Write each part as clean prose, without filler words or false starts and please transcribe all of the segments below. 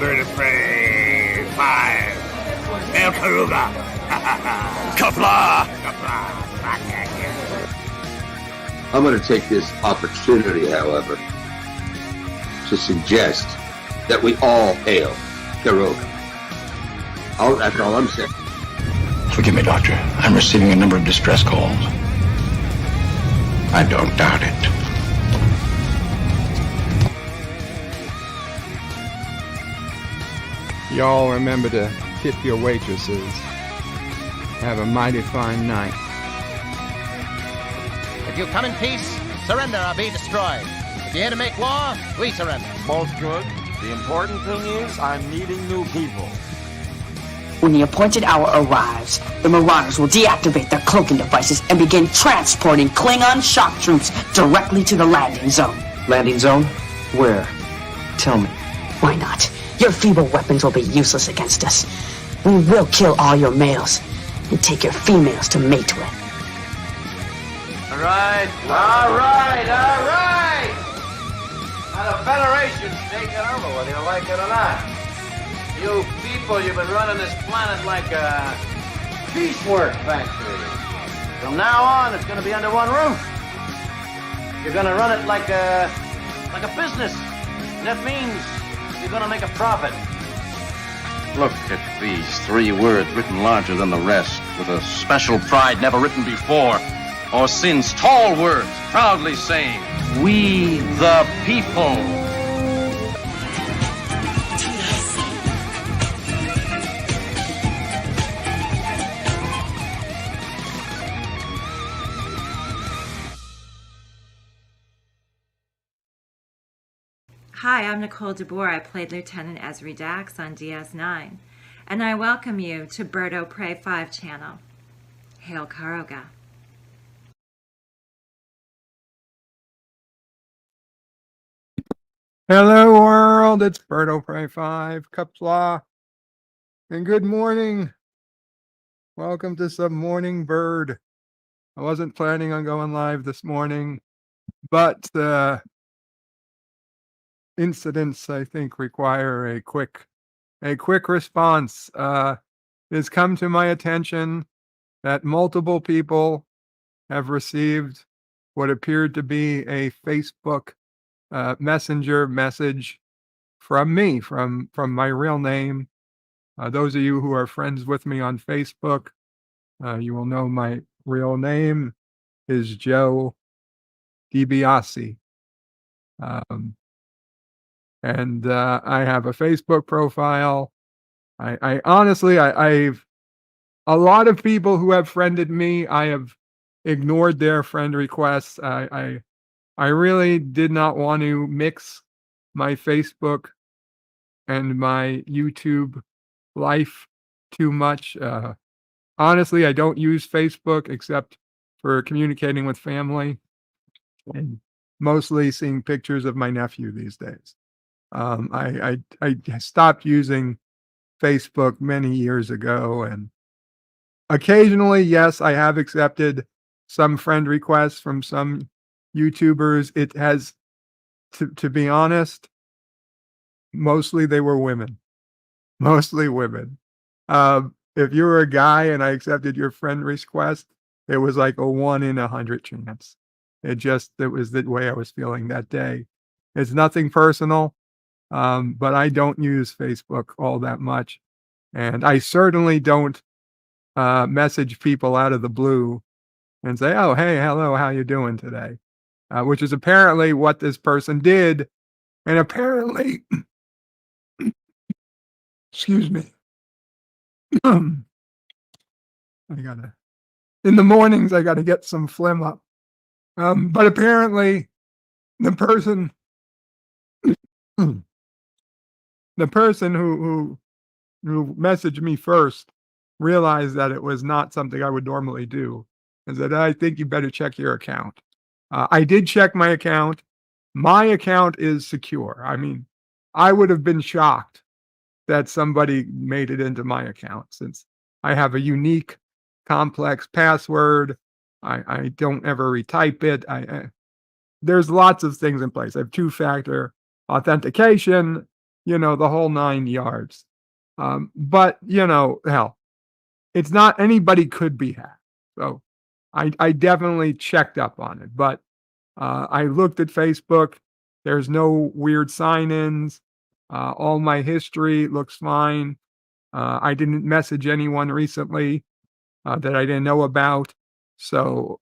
Bird of Prey 5. El Karuga. Kapla. I'm going to take this opportunity, however, to suggest that we all hail Karuga. That's all I'm saying. Forgive me, Doctor. I'm receiving a number of distress calls. I don't doubt it. Y'all remember to tip your waitresses. Have a mighty fine night. If you come in peace, surrender or be destroyed. If you're here to make war, we surrender. Both good. The important thing is I'm needing new people. When the appointed hour arrives, the Marauders will deactivate their cloaking devices and begin transporting Klingon shock troops directly to the landing zone. Landing zone? Where? Tell me. Why not? Your feeble weapons will be useless against us. We will kill all your males and take your females to mate with. All right. Now the Federation's taking over, whether you like it or not. You people, you've been running this planet like a piecework factory. From now on, it's going to be under one roof. You're going to run it like a business. And that means you're going to make a profit. Look at these 3 words written larger than the rest, with a special pride never written before or since. Tall words, proudly saying, "We the people." Hi, I'm Nicole DeBoer. I played Lieutenant Ezri Dax on DS9, and I welcome you to Bird of Prey 5 channel. Hail Karoga. Hello world, it's Bird of Prey 5, Kapla, and good morning. Welcome to some morning bird. I wasn't planning on going live this morning, but incidents I think require a quick response. It has come to my attention that multiple people have received what appeared to be a Facebook messenger message from me, from my real name. Those of you who are friends with me on Facebook, you will know my real name is Joe DiBiase. And I have a Facebook profile. I honestly, I've a lot of people who have friended me, I have ignored their friend requests. I really did not want to mix my Facebook and my YouTube life too much. Honestly, I don't use Facebook except for communicating with family and mostly seeing pictures of my nephew these days. I stopped using Facebook many years ago, and occasionally, yes, I have accepted some friend requests from some YouTubers. It has, to be honest, mostly they were women. Mostly women. If you were a guy and I accepted your friend request, it was like a 1 in 100 chance. It was the way I was feeling that day. It's nothing personal. But I don't use Facebook all that much. And I certainly don't message people out of the blue and say, "Oh, hey, hello, how you doing today?" Which is apparently what this person did. And apparently, excuse me, in the mornings, I gotta get some phlegm up. But apparently the person who messaged me first realized that it was not something I would normally do and said, "I think you better check your account." I did check my account. My account is secure. I mean, I would have been shocked that somebody made it into my account since I have a unique, complex password. I don't ever retype it. There's lots of things in place. I have 2-factor authentication. the whole 9 yards. But hell, it's not anybody could be hacked. So I definitely checked up on it. But I looked at Facebook. There's no weird sign-ins. All my history looks fine. I didn't message anyone recently that I didn't know about. So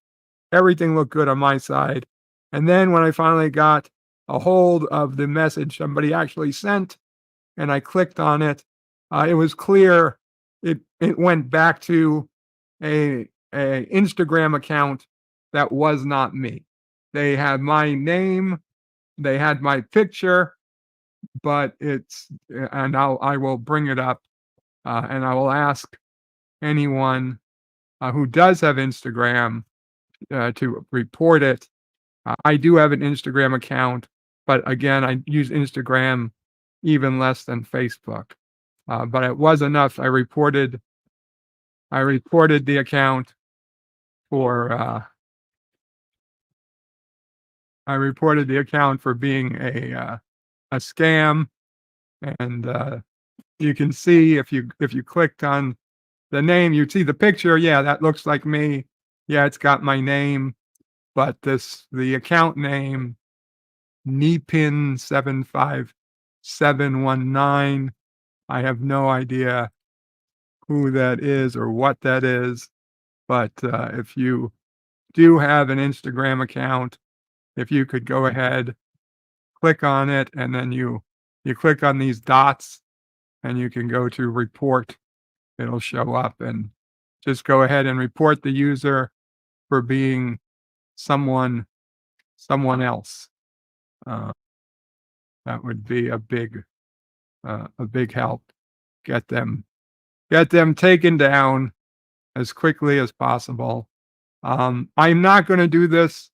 everything looked good on my side. And then when I finally got a hold of the message somebody actually sent, and I clicked on it, it was clear it went back to a Instagram account that was not me. They had my name, they had my picture, but and I will bring it up, and I will ask anyone who does have Instagram to report it. I do have an Instagram account, but again, I use Instagram even less than Facebook. But it was enough. I reported the account for being a scam, and you can see if you clicked on the name, you'd see the picture. Yeah, that looks like me. Yeah, it's got my name, but the account name Nipin75719. I have no idea who that is or what that is, but if you do have an Instagram account, if you could go ahead, click on it, and then you click on these dots, and you can go to report. It'll show up, and just go ahead and report the user for being someone else. That would be a big help. Get them taken down as quickly as possible. I'm not going to do this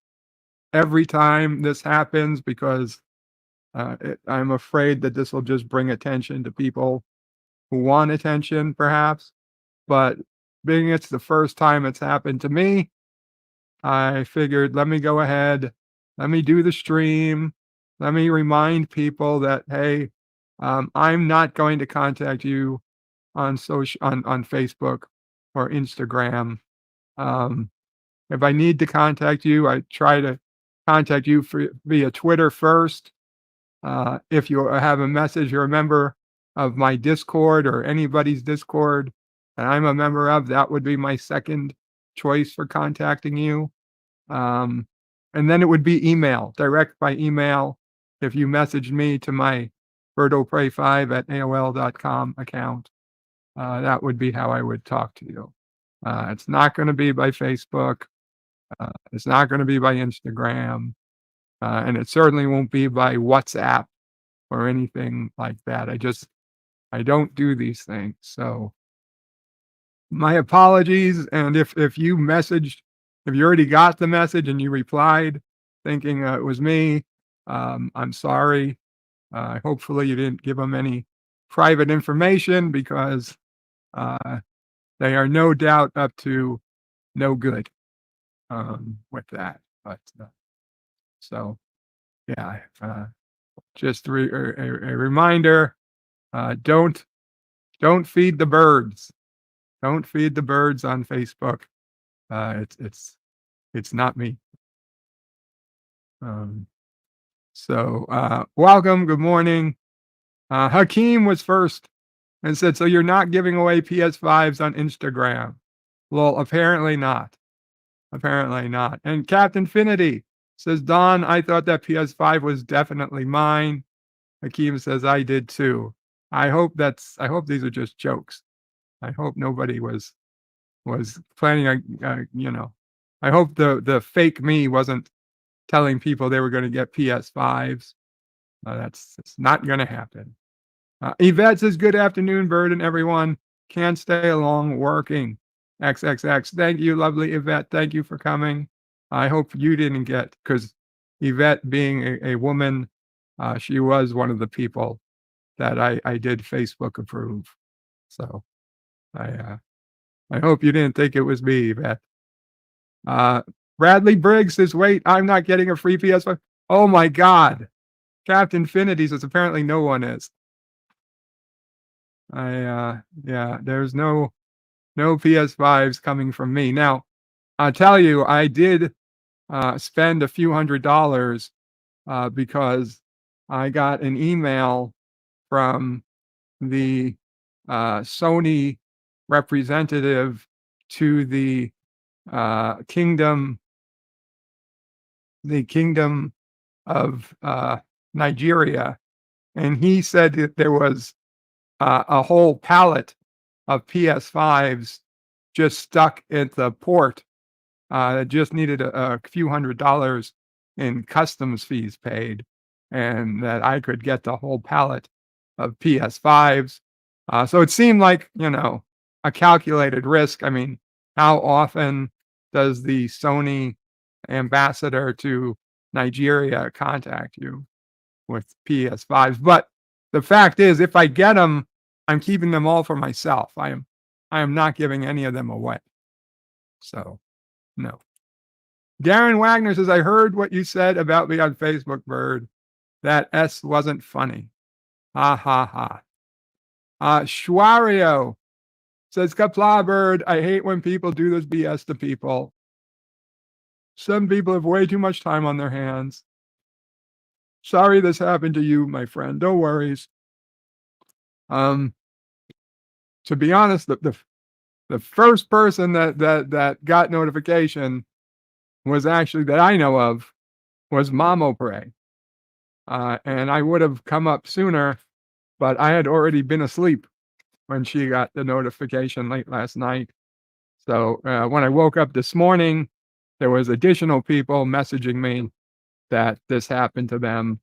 every time this happens because I'm afraid that this will just bring attention to people who want attention, perhaps. But being it's the first time it's happened to me, I figured, let me go ahead, let me do the stream, let me remind people that, hey, I'm not going to contact you on Facebook or Instagram. If I need to contact you, I try to contact you via Twitter first. If you have a message, you're a member of my Discord or anybody's Discord, and I'm a member of, that would be my second choice for contacting you. And then it would be email, direct by email. If you messaged me to my BertoPray5@AOL.com account, that would be how I would talk to you. It's not going to be by Facebook. It's not going to be by Instagram. And it certainly won't be by WhatsApp or anything like that. I don't do these things. So my apologies. And if you already got the message and you replied thinking it was me, I'm sorry. Hopefully you didn't give them any private information because they are no doubt up to no good with that. But so yeah, just a reminder: don't feed the birds. Don't feed the birds on Facebook. It's not me. So welcome. Good morning. Hakeem was first and said, "So you're not giving away PS5s on Instagram?" Well, apparently not. Apparently not. And Captain Finity says, "Don, I thought that PS5 was definitely mine." Hakeem says, "I did too." I hope these are just jokes. I hope nobody was planning on, I hope the fake me wasn't telling people they were going to get PS5s. That's not going to happen. Yvette says, "Good afternoon, Bird and everyone. Can't stay along working. XXX." Thank you, lovely Yvette. Thank you for coming. I hope you didn't get, because Yvette being a woman, she was one of the people that I did Facebook approve. So I hope you didn't think it was me, Yvette. Bradley Briggs says, "Wait, I'm not getting a free PS5. Oh my God." Captain Finity says, "Apparently no one is." Yeah, there's no PS5s coming from me. Now, I'll tell you, I did spend a few $100s because I got an email from the Sony representative to kingdom the kingdom of Nigeria, and he said that there was a whole pallet of PS5s just stuck at the port. It just needed a few $100s in customs fees paid, and that I could get the whole pallet of PS5s. So it seemed like, a calculated risk. I mean, how often does the Sony ambassador to Nigeria contact you with PS5s? But the fact is, if I get them, I'm keeping them all for myself. I am not giving any of them away. So, no. Darren Wagner says, I heard what you said about me on Facebook, Bird. That S wasn't funny. Ha ha ha. Schwario says, Kapla, Bird, I hate when people do this BS to people. Some people have way too much time on their hands. Sorry this happened to you, my friend. No worries. To be honest, the first person that got notification was actually, that I know of, was Mamo Pray. And I would have come up sooner, but I had already been asleep when she got the notification late last night. So when I woke up this morning, there was additional people messaging me that this happened to them.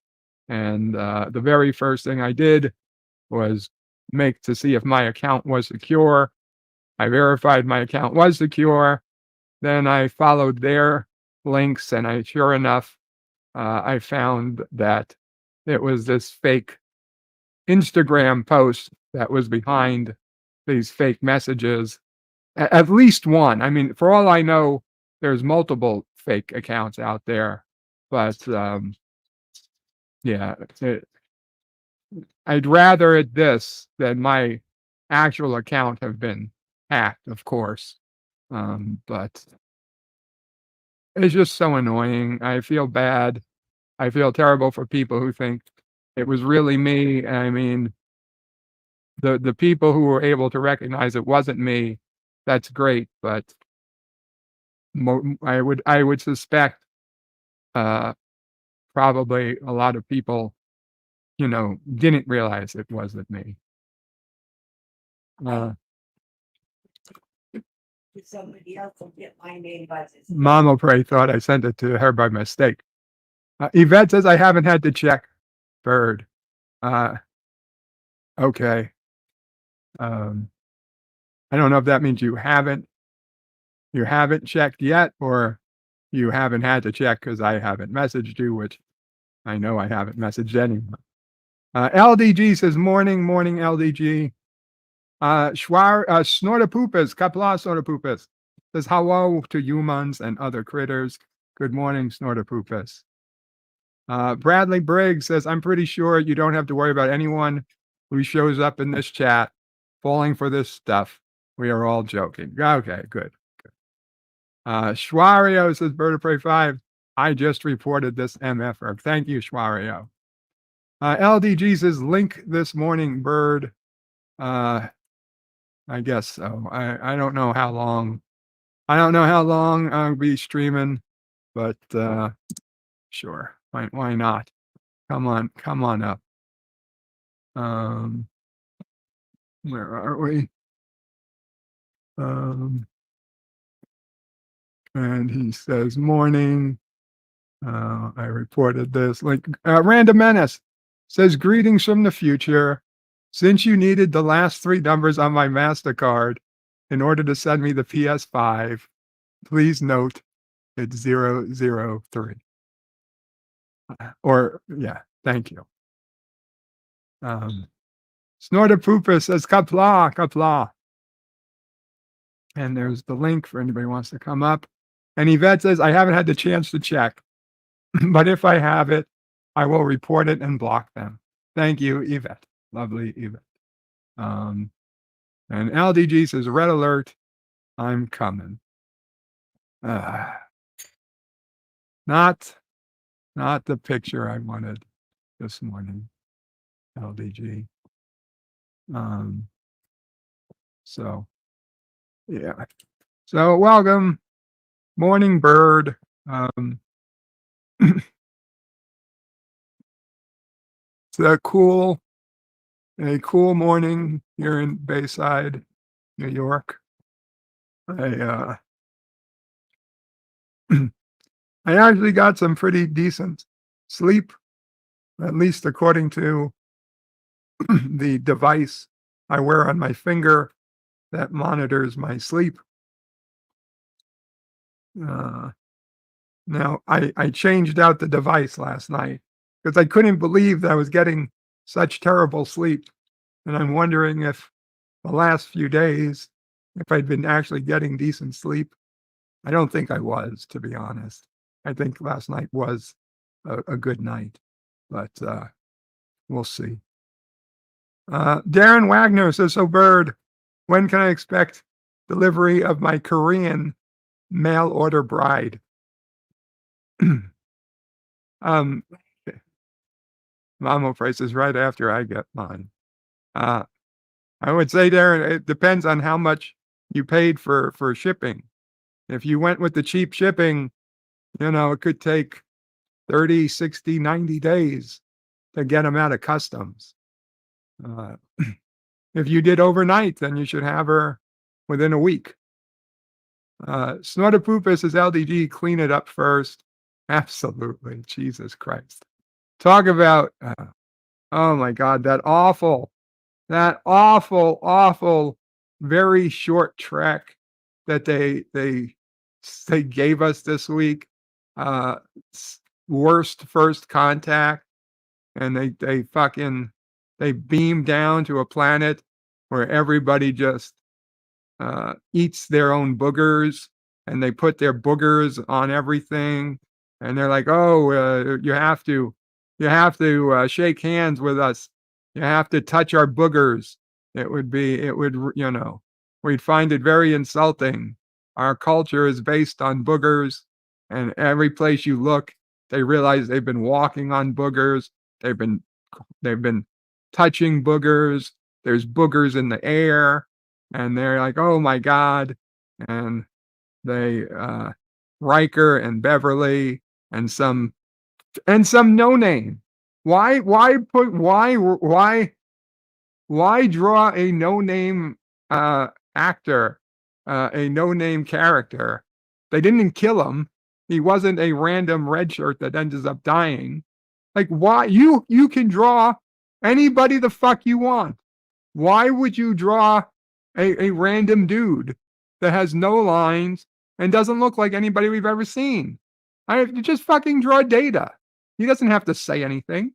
And the very first thing I did was to see if my account was secure. I verified my account was secure. Then I followed their links, and sure enough, I found that it was this fake Instagram post that was behind these fake messages. At least one. I mean, for all I know, there's multiple fake accounts out there. But yeah, I'd rather this than my actual account have been hacked, of course. But it's just so annoying. I feel bad. I feel terrible for people who think it was really me. I mean, the people who were able to recognize it wasn't me, that's great. But I would suspect probably a lot of people, didn't realize it wasn't me. Somebody else will get my name, but Mama Pray thought I sent it to her by mistake. Yvette says I haven't had to check. Bird. Okay. I don't know if that means you haven't checked yet, or you haven't had to check because I haven't messaged you, which I know I haven't messaged anyone. LDG says, morning, LDG. Snortapoopas, Kapla Snortapoopas, says hello to humans and other critters. Good morning, Snortapoopas. Bradley Briggs says, I'm pretty sure you don't have to worry about anyone who shows up in this chat falling for this stuff. We are all joking. Okay, good. Schwario says, Bird of Prey 5, I just reported this MF. Thank you, Schwario. LDG says, link this morning, Bird. I guess so. I don't know how long. I'll be streaming, but sure. Why not? Come on up. Where are we? And he says, morning. I reported this. Random Menace says, greetings from the future. Since you needed the last 3 numbers on my MasterCard in order to send me the PS5, please note it's 003. Thank you. Snortapoopa says, Kapla. And there's the link for anybody who wants to come up. And Yvette says, I haven't had the chance to check, but if I have it, I will report it and block them. Thank you, Yvette. Lovely Yvette. And LDG says, red alert, I'm coming. Not the picture I wanted this morning, LDG. So, yeah. So, welcome, morning bird. It's a cool morning here in Bayside, New York. I I actually got some pretty decent sleep, at least according to the device I wear on my finger that monitors my sleep. Now, I changed out the device last night because I couldn't believe that I was getting such terrible sleep, and I'm wondering if the last few days, if I'd been actually getting decent sleep. I don't think I was, to be honest. I think last night was a good night, but we'll see. Darren Wagner says, so Bird, when can I expect delivery of my Korean mail order bride? Mamo prices right after I get mine. I would say, Darren, it depends on how much you paid for shipping. If you went with the cheap shipping, it could take 30, 60, 90 days to get them out of customs. If you did overnight, then you should have her within a week. Snortapoopa says, LDG, clean it up first. Absolutely. Jesus Christ. Talk about, oh my God, that awful, very short trek that they gave us this week. Worst first contact. And they beam down to a planet where everybody just eats their own boogers, and they put their boogers on everything, and they're like, oh, you have to shake hands with us, you have to touch our boogers. We'd find it very insulting. Our culture is based on boogers, and every place you look, they realize they've been walking on boogers, they've been touching boogers, there's boogers in the air, and they're like, oh my God. And they Riker and Beverly and some no name. Why draw a no name actor, a no name character? They didn't kill him. He wasn't a random red shirt that ends up dying. Like, why you can draw anybody the fuck you want. Why would you draw a random dude that has no lines and doesn't look like anybody we've ever seen? You just fucking draw Data. He doesn't have to say anything.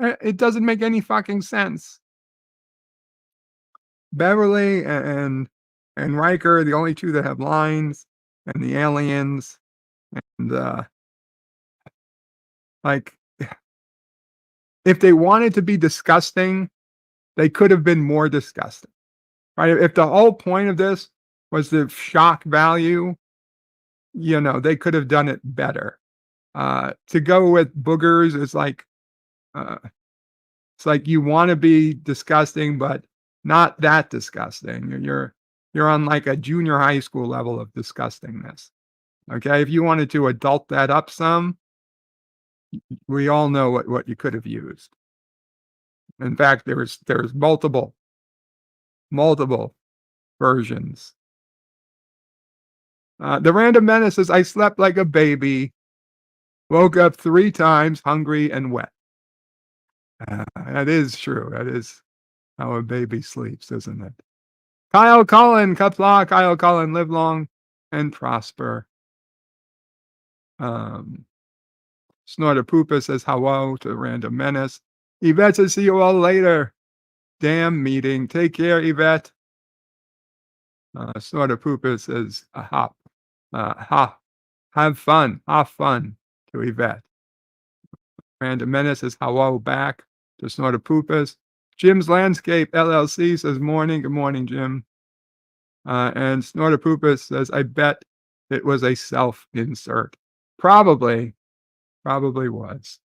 It doesn't make any fucking sense. Beverly and Riker are the only two that have lines, and the aliens, and if they wanted to be disgusting, they could have been more disgusting, right? If the whole point of this was the shock value, they could have done it better. To go with boogers is like, it's like you want to be disgusting, but not that disgusting. You're on like a junior high school level of disgustingness. Okay, if you wanted to adult that up some, we all know what you could have used. In fact, there's multiple versions. The Random Menace says, I slept like a baby, woke up 3 times, hungry and wet. That is true. That is how a baby sleeps, isn't it? Kyle Cullen, Kapla, Kyle Cullen, live long and prosper. Snortapoopa says hello to Random Menace. Yvette says, see you all later. Damn meeting. Take care, Yvette. Snortapoopa says, have fun to Yvette. Random Menace says hello back to Snortapoopas. Jim's Landscape LLC says morning. Good morning, Jim. And Snortopoopas says, I bet it was a self-insert. Probably was.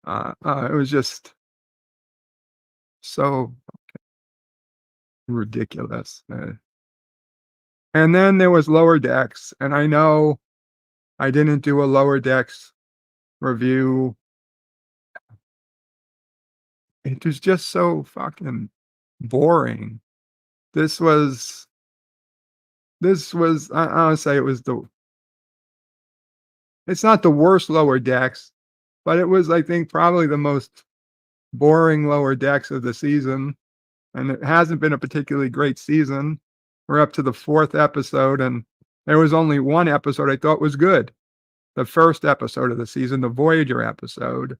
It was just so ridiculous. And then there was Lower Decks, and I know I didn't do a Lower Decks review. It was just so fucking boring. This was I would say it was it's not the worst Lower Decks, but it was, I think, probably the most boring Lower Decks of the season, and it hasn't been a particularly great season. We're up to the 4th episode, and there was only one episode I thought was good. The first episode of the season, the Voyager episode,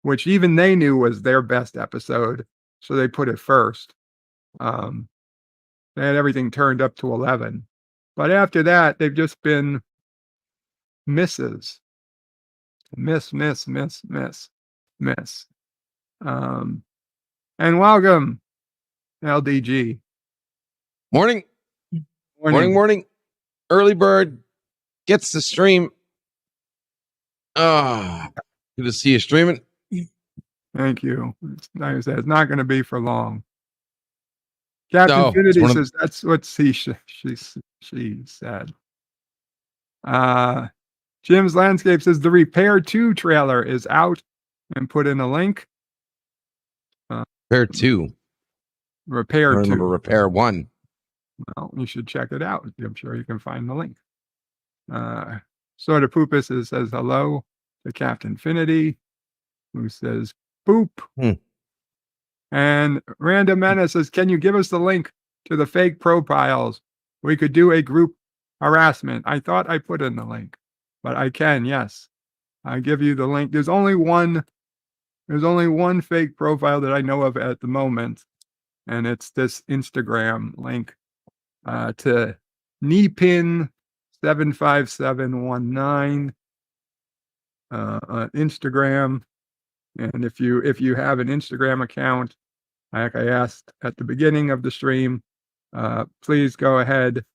which even they knew was their best episode, so they put it first. They had everything turned up to 11. But after that, they've just been misses. Miss. And welcome, LDG. Morning. Morning. Early bird gets the stream. Good to see you streaming. Thank you. It's nice. It's not going to be for long. Captain Infinity says that's what she said. Jim's Landscape says the Repair 2 trailer is out and put in a link. Repair 2. Repair 2. Remember Repair 1. Well, you should check it out. I'm sure you can find the link. Snortopoopas says hello to Captain Infinity, who says boop. And Random Menace says, can you give us the link to the fake profiles? We could do a group harassment. I thought I put in the link, but I can, yes. I give you the link. There's only one fake profile that I know of at the moment, and it's this Instagram link to Kneepin75719 on Instagram. And if you have an Instagram account, like I asked at the beginning of the stream, please go ahead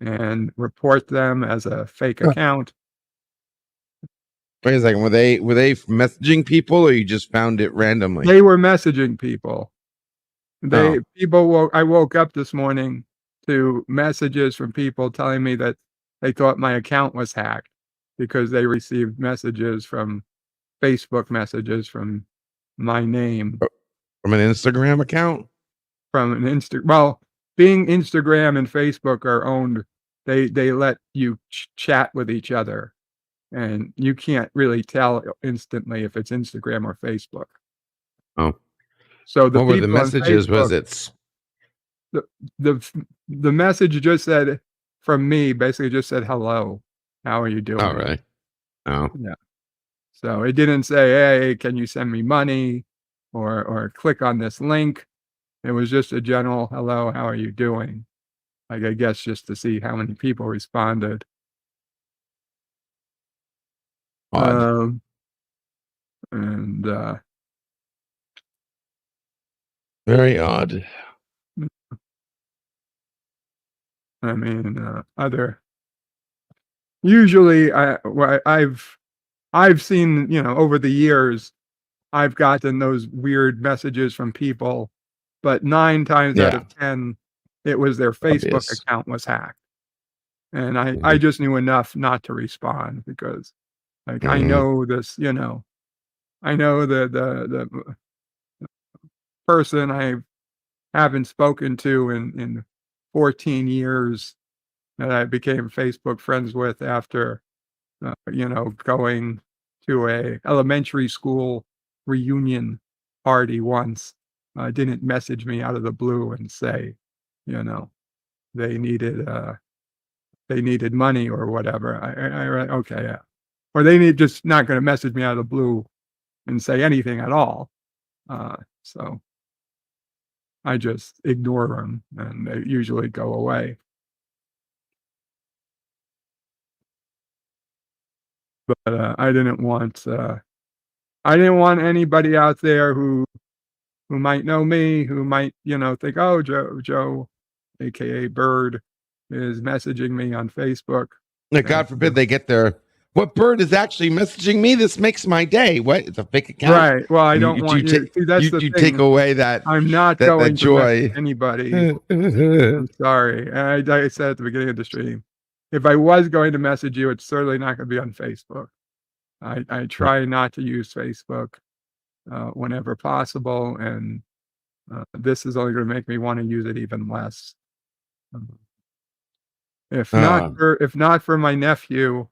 and report them as a fake account. Wait a second. Were they messaging people, or you just found it randomly? They were messaging people. I woke up this morning to messages from people telling me that they thought my account was hacked because they received messages from Facebook messages from my name. From an Instagram account? Well, being Instagram and Facebook are owned, they let you chat with each other, and you can't really tell instantly if it's Instagram or Facebook. Oh. So what were the messages? Was it the message just said from me, basically just said hello. How are you doing? Oh, really? Oh. Yeah. So it didn't say, hey, can you send me money or click on this link? It was just a general hello, how are you doing? Like, I guess just to see how many people responded. Odd. Very odd. I mean, usually I've seen, over the years, I've gotten those weird messages from people, but 9 times out of 10, it was their Facebook account was hacked. And I just knew enough not to respond because, like, I know this, I know the person I haven't spoken to in 14 years that I became Facebook friends with after, going to a elementary school reunion party once, didn't message me out of the blue and say, they needed money or whatever. I okay, yeah. Or they just not going to message me out of the blue and say anything at all. So I just ignore them, and they usually go away. But I didn't want anybody out there who who might know me, who might, think, oh, Joe, aka Bird, is messaging me on Facebook. God forbid they get their, what Bird is actually messaging me? This makes my day. What? It's a fake account? Right. Well, I don't want you. See, that's the you thing. take away that I'm not that going to joy. message anybody. I'm sorry. I said at the beginning of the stream, if I was going to message you, it's certainly not going to be on Facebook. I try not to use Facebook whenever possible, and this is only going to make me want to use it even less. If not for my nephew,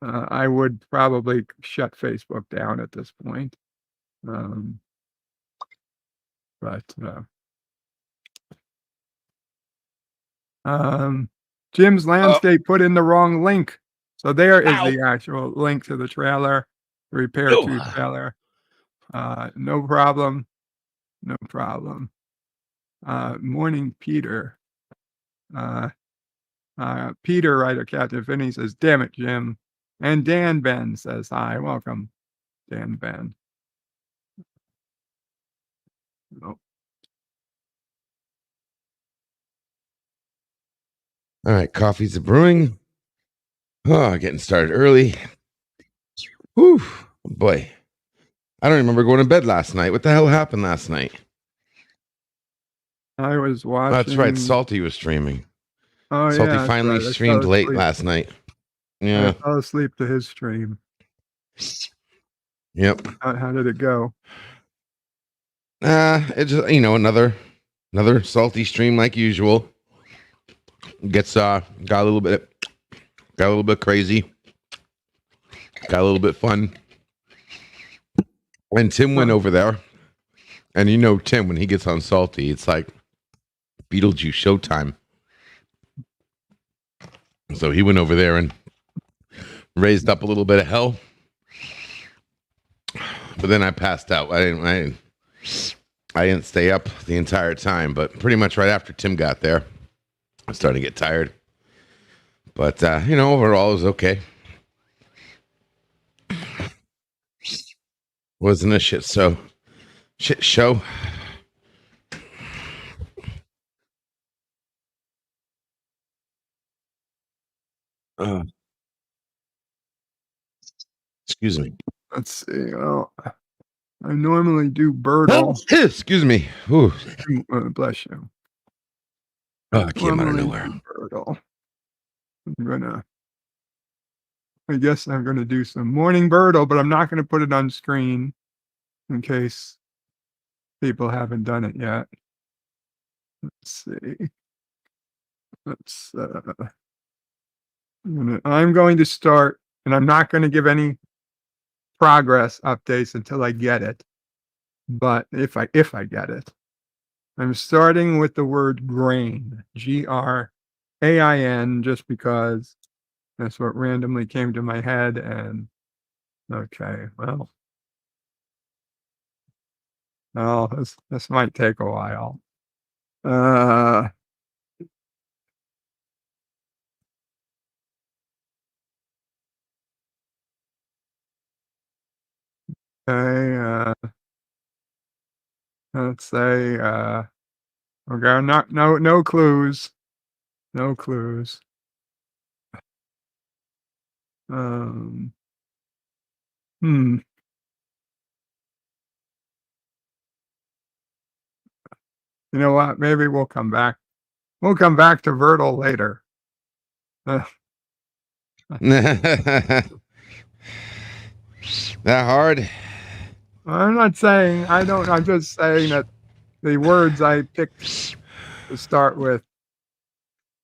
I would probably shut Facebook down at this point. Jim's Landscape put in the wrong link. So there is the actual link to the trailer, the Repair 2 trailer. No problem. No problem. Morning, Peter. Peter, writer Captain Finney, says, damn it, Jim. And Dan Ben says, hi. Welcome, Dan Ben. Oh. All right, coffee's a brewing. Oh, getting started early. Whew, boy. I don't remember going to bed last night. What the hell happened last night? I was watching. That's right. Salty was streaming. Oh, Salty yeah, finally streamed late last night. Yeah. I fell asleep to his stream. Yep. How did it go? It's just, another salty stream like usual. Gets got a little bit crazy. Got a little bit fun. And Tim went over there. And Tim, when he gets on salty, it's like Beetlejuice showtime. So he went over there and raised up a little bit of hell. But then I passed out. I didn't stay up the entire time, but pretty much right after Tim got there, I started to get tired. But overall it was okay. Wasn't a shit show. Excuse me. Let's see. Well, I normally do Birdle. Excuse me. Ooh. Bless you. Oh, I came out of nowhere. Birdle. I guess I'm gonna do some morning Birdle, but I'm not gonna put it on screen in case people haven't done it yet. Let's see. I'm going to start, and I'm not going to give any progress updates until I get it. But if I get it, I'm starting with the word grain, GRAIN, just because that's what randomly came to my head. And okay, well, this might take a while. Let's say okay, no clues. No clues. You know what? Maybe we'll come back. We'll come back to Vertal later. That hard? I'm not saying I don't. I'm just saying that the words I picked to start with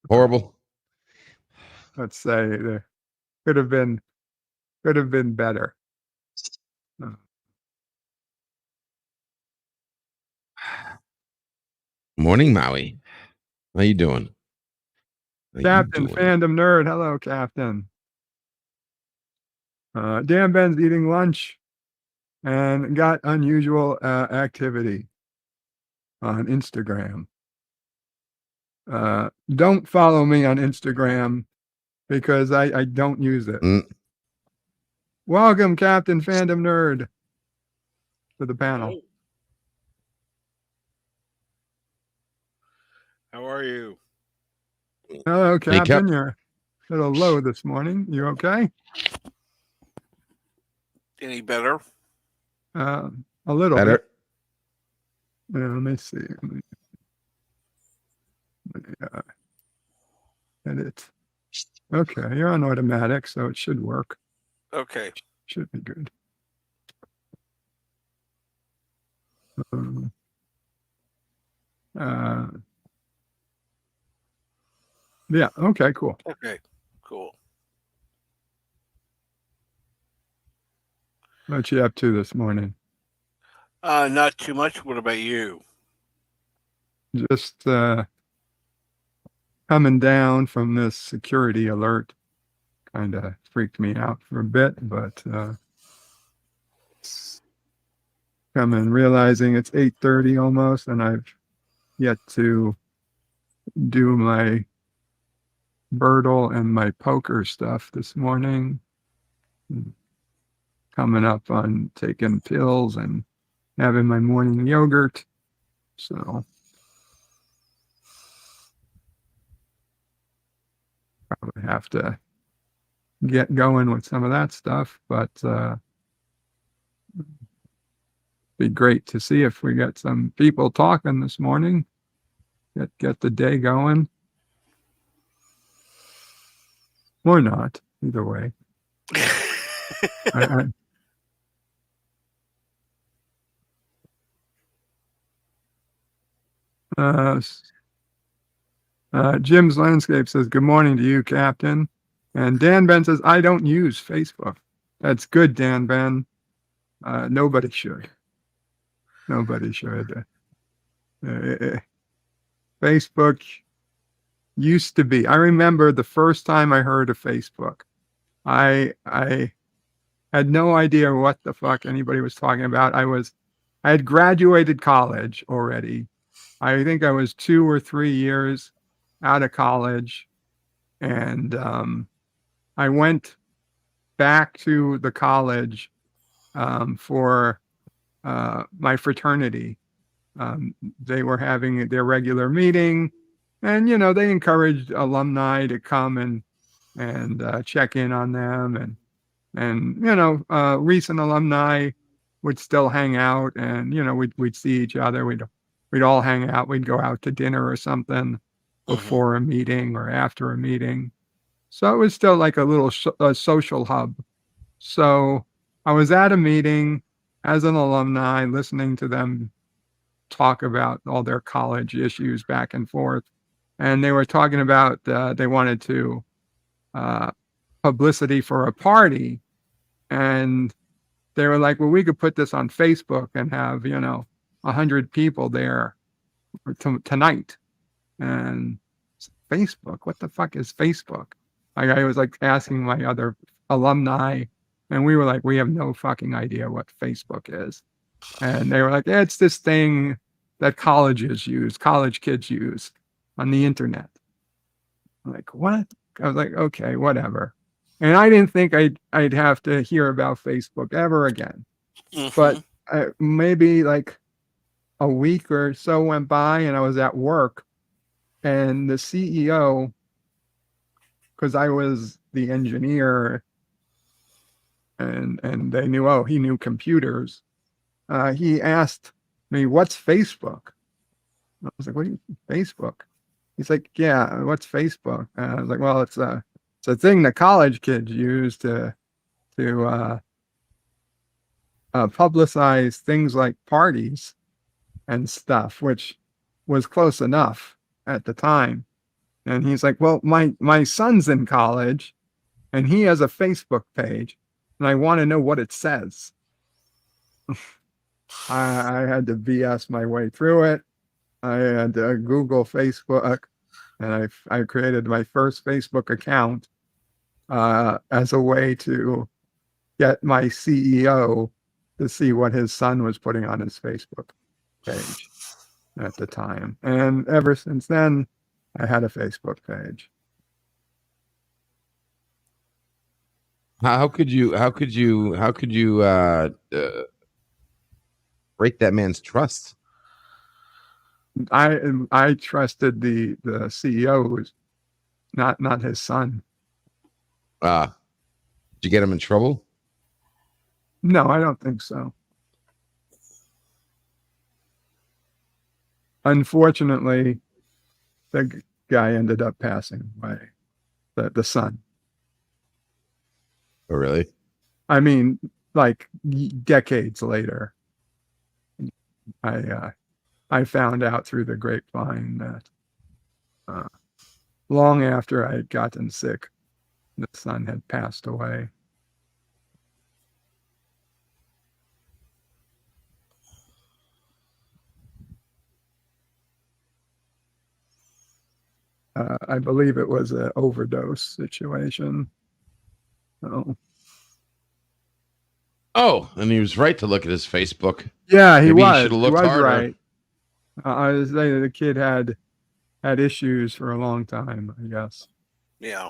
horrible. Let's say they could have been better. Morning, Maui. How you doing? Captain Fandom Nerd. Hello, Captain. Dan Ben's eating lunch and got unusual activity on Instagram. Don't follow me on Instagram because I don't use it. Welcome, Captain Fandom Nerd, to the panel. How are you? Hello, Hey, Cap. Captain. You're a little low this morning. You okay? Any better? A little Better. bit. Let me see. Edit. Okay, you're on automatic, so it should work. Okay. Should be good. Yeah. Okay. Cool. Okay. Cool. What you up to this morning? Not too much. What about you? Just coming down from this security alert. Kind of freaked me out for a bit, but coming realizing it's 8:30 almost, and I've yet to do my Birdle and my poker stuff this morning. Coming up on taking pills and having my morning yogurt. So probably have to get going with some of that stuff, but be great to see if we get some people talking this morning. Get the day going. Or not, either way. Jim's Landscape says, good morning to you, Captain. And Dan Ben says, I don't use Facebook. That's good, Dan Ben. Nobody should. Nobody should. Facebook used to be. I remember the first time I heard of Facebook. I had no idea what the fuck anybody was talking about. I had graduated college already. I think I was 2 or 3 years out of college, and I went back to the college for my fraternity. They were having their regular meeting, and they encouraged alumni to come and check in on them, and recent alumni would still hang out, and we'd see each other. We'd all hang out. We'd go out to dinner or something before a meeting or after a meeting. So it was still like a little social hub. So I was at a meeting as an alumni, listening to them talk about all their college issues back and forth. And they were talking about they wanted to publicity for a party. And they were like, well, we could put this on Facebook and have, 100 people there tonight. And Facebook, what the fuck is Facebook? I was like asking my other alumni, and we were like, we have no fucking idea what Facebook is. And they were like, it's this thing that college kids use on the internet. I'm like, what? I was like, okay, whatever. And I didn't think I'd have to hear about Facebook ever again. But maybe like a week or so went by, and I was at work, and the CEO, because I was the engineer, and they knew, he knew computers. He asked me, what's Facebook? I was like, what do you Facebook? He's like, yeah, what's Facebook? And I was like, well, it's a thing that college kids use to publicize things like parties and stuff, which was close enough at the time. And he's like, well, my son's in college, and he has a Facebook page, and I want to know what it says. I had to BS my way through it. I had to Google Facebook, and I created my first Facebook account as a way to get my CEO to see what his son was putting on his Facebook page at the time. And ever since then, I had a Facebook page. How could you break that man's trust? I trusted the CEO, who was not his son. Did you get him in trouble? No, I don't think so. Unfortunately, the guy ended up passing away. The son. Oh, really? I mean, like decades later, I found out through the grapevine that long after I had gotten sick, the son had passed away. I believe it was an overdose situation. Oh, and he was right to look at his Facebook. Yeah, Maybe he was. should have He looked was harder. right. I was saying the kid had issues for a long time, I guess. Yeah.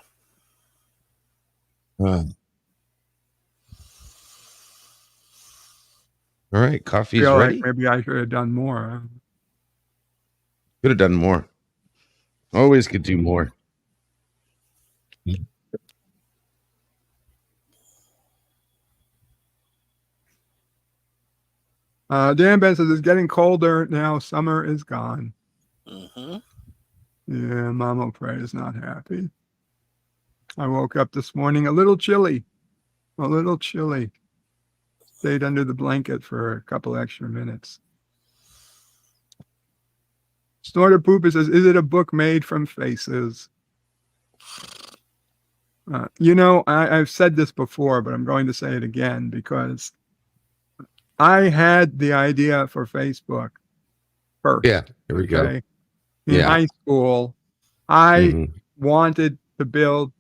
All right, coffee's Feel ready. like maybe I should have done more. Could have done more. Always could do more. Dan Ben says it's getting colder now. Summer is gone. Mm-hmm. Yeah, Mama Pray is not happy. I woke up this morning a little chilly. Stayed under the blanket for a couple extra minutes. Snorter Pooper says, is it a book made from faces? I've said this before, but I'm going to say it again because I had the idea for Facebook first. Yeah, here we go. In high school, I wanted to build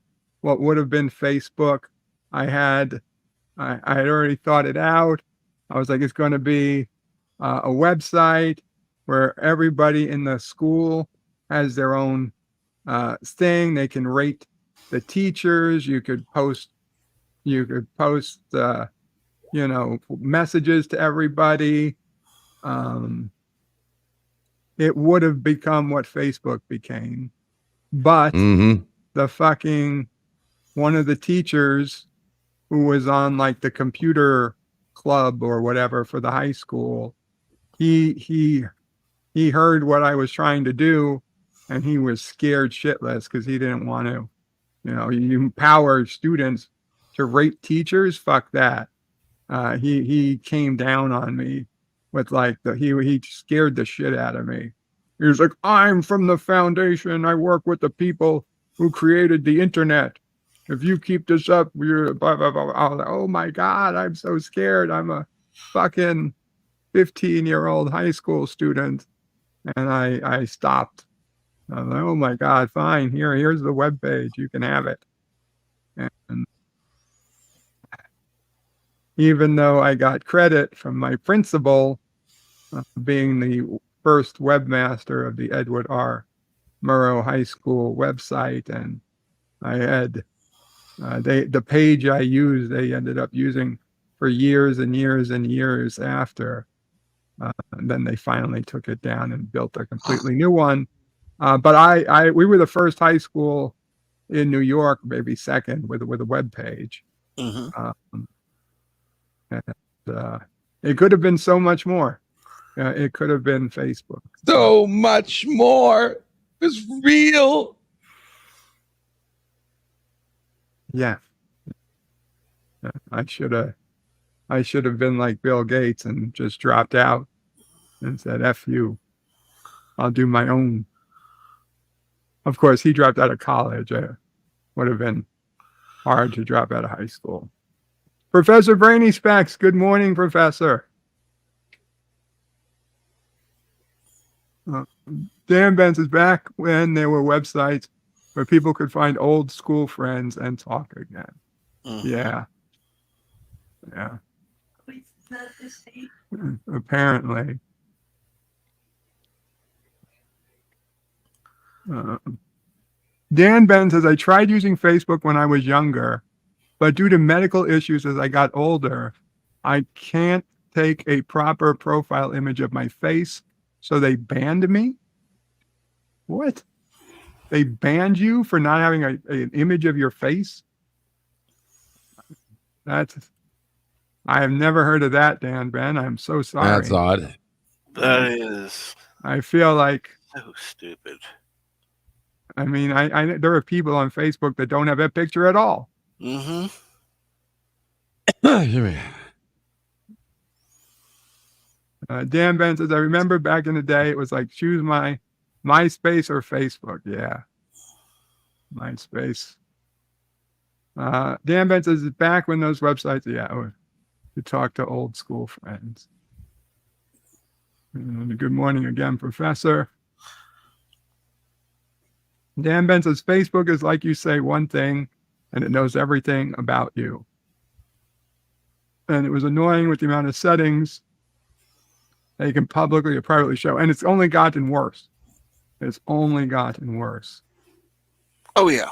what would have been Facebook. I had already thought it out. I was like, it's going to be a website where everybody in the school has their own thing. They can rate the teachers. You could post messages to everybody. It would have become what Facebook became, but the fucking one of the teachers who was on like the computer club or whatever for the high school, he heard what I was trying to do, and he was scared shitless because he didn't want to, you empower students to rate teachers. Fuck that. He came down on me with like he scared the shit out of me. He was like, I'm from the foundation. I work with the people who created the internet. If you keep this up, you're blah, blah, blah. I was like, oh my God, I'm so scared. I'm a fucking 15-year-old high school student. And I stopped. I was like, oh my God, fine. Here's the webpage. You can have it. And even though I got credit from my principal being the first webmaster of the Edward R. Murrow High School website, and I had the page I used, they ended up using for years and years and years after. And then they finally took it down and built a completely new one. But we were the first high school in New York, maybe second, with a web page. It could have been so much more. It could have been Facebook. So much more. It was real. Yeah. I should have been like Bill Gates and just dropped out and said, F you. I'll do my own. Of course, he dropped out of college. It would have been hard to drop out of high school. Professor Brainy Specs, good morning, Professor. Dan Benz is back when there were websites where people could find old school friends and talk again. Yeah. Apparently. Dan Ben says, I tried using Facebook when I was younger, but due to medical issues as I got older, I can't take a proper profile image of my face, So they banned me? What? They banned you for not having an image of your face? I have never heard of that, Dan Ben. I'm so sorry. That's odd. That is I feel like, so stupid. I mean, I there are people on Facebook that don't have that picture at all. Mm-hmm. Dan Ben says, I remember back in the day, it was like choose my MySpace or Facebook. Yeah. MySpace. Dan Ben says, back when those websites, yeah, to talk to old school friends. And good morning again, Professor. Dan Ben says, Facebook is like you say one thing and it knows everything about you. And it was annoying with the amount of settings that you can publicly or privately show. And it's only gotten worse. It's only gotten worse. Oh, yeah.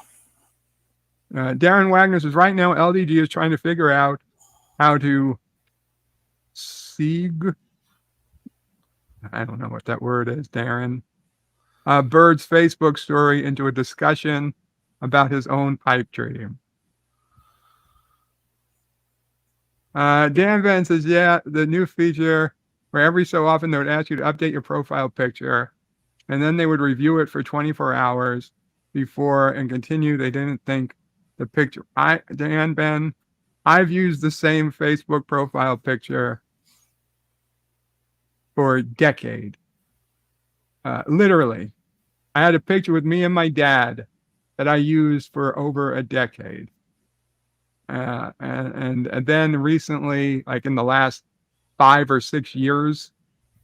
Darren Wagner says, right now, LDG is trying to figure out how to sieg. I don't know what that word is, Darren. Bird's Facebook story into a discussion about his own pipe dream. Dan Van says, yeah, the new feature where every so often they would ask you to update your profile picture and then they would review it for 24 hours before and continue. They didn't think the picture. Dan Ben, I've used the same Facebook profile picture for a decade. Literally, I had a picture with me and my dad that I used for over a decade. And then recently, like in the last 5 or 6 years,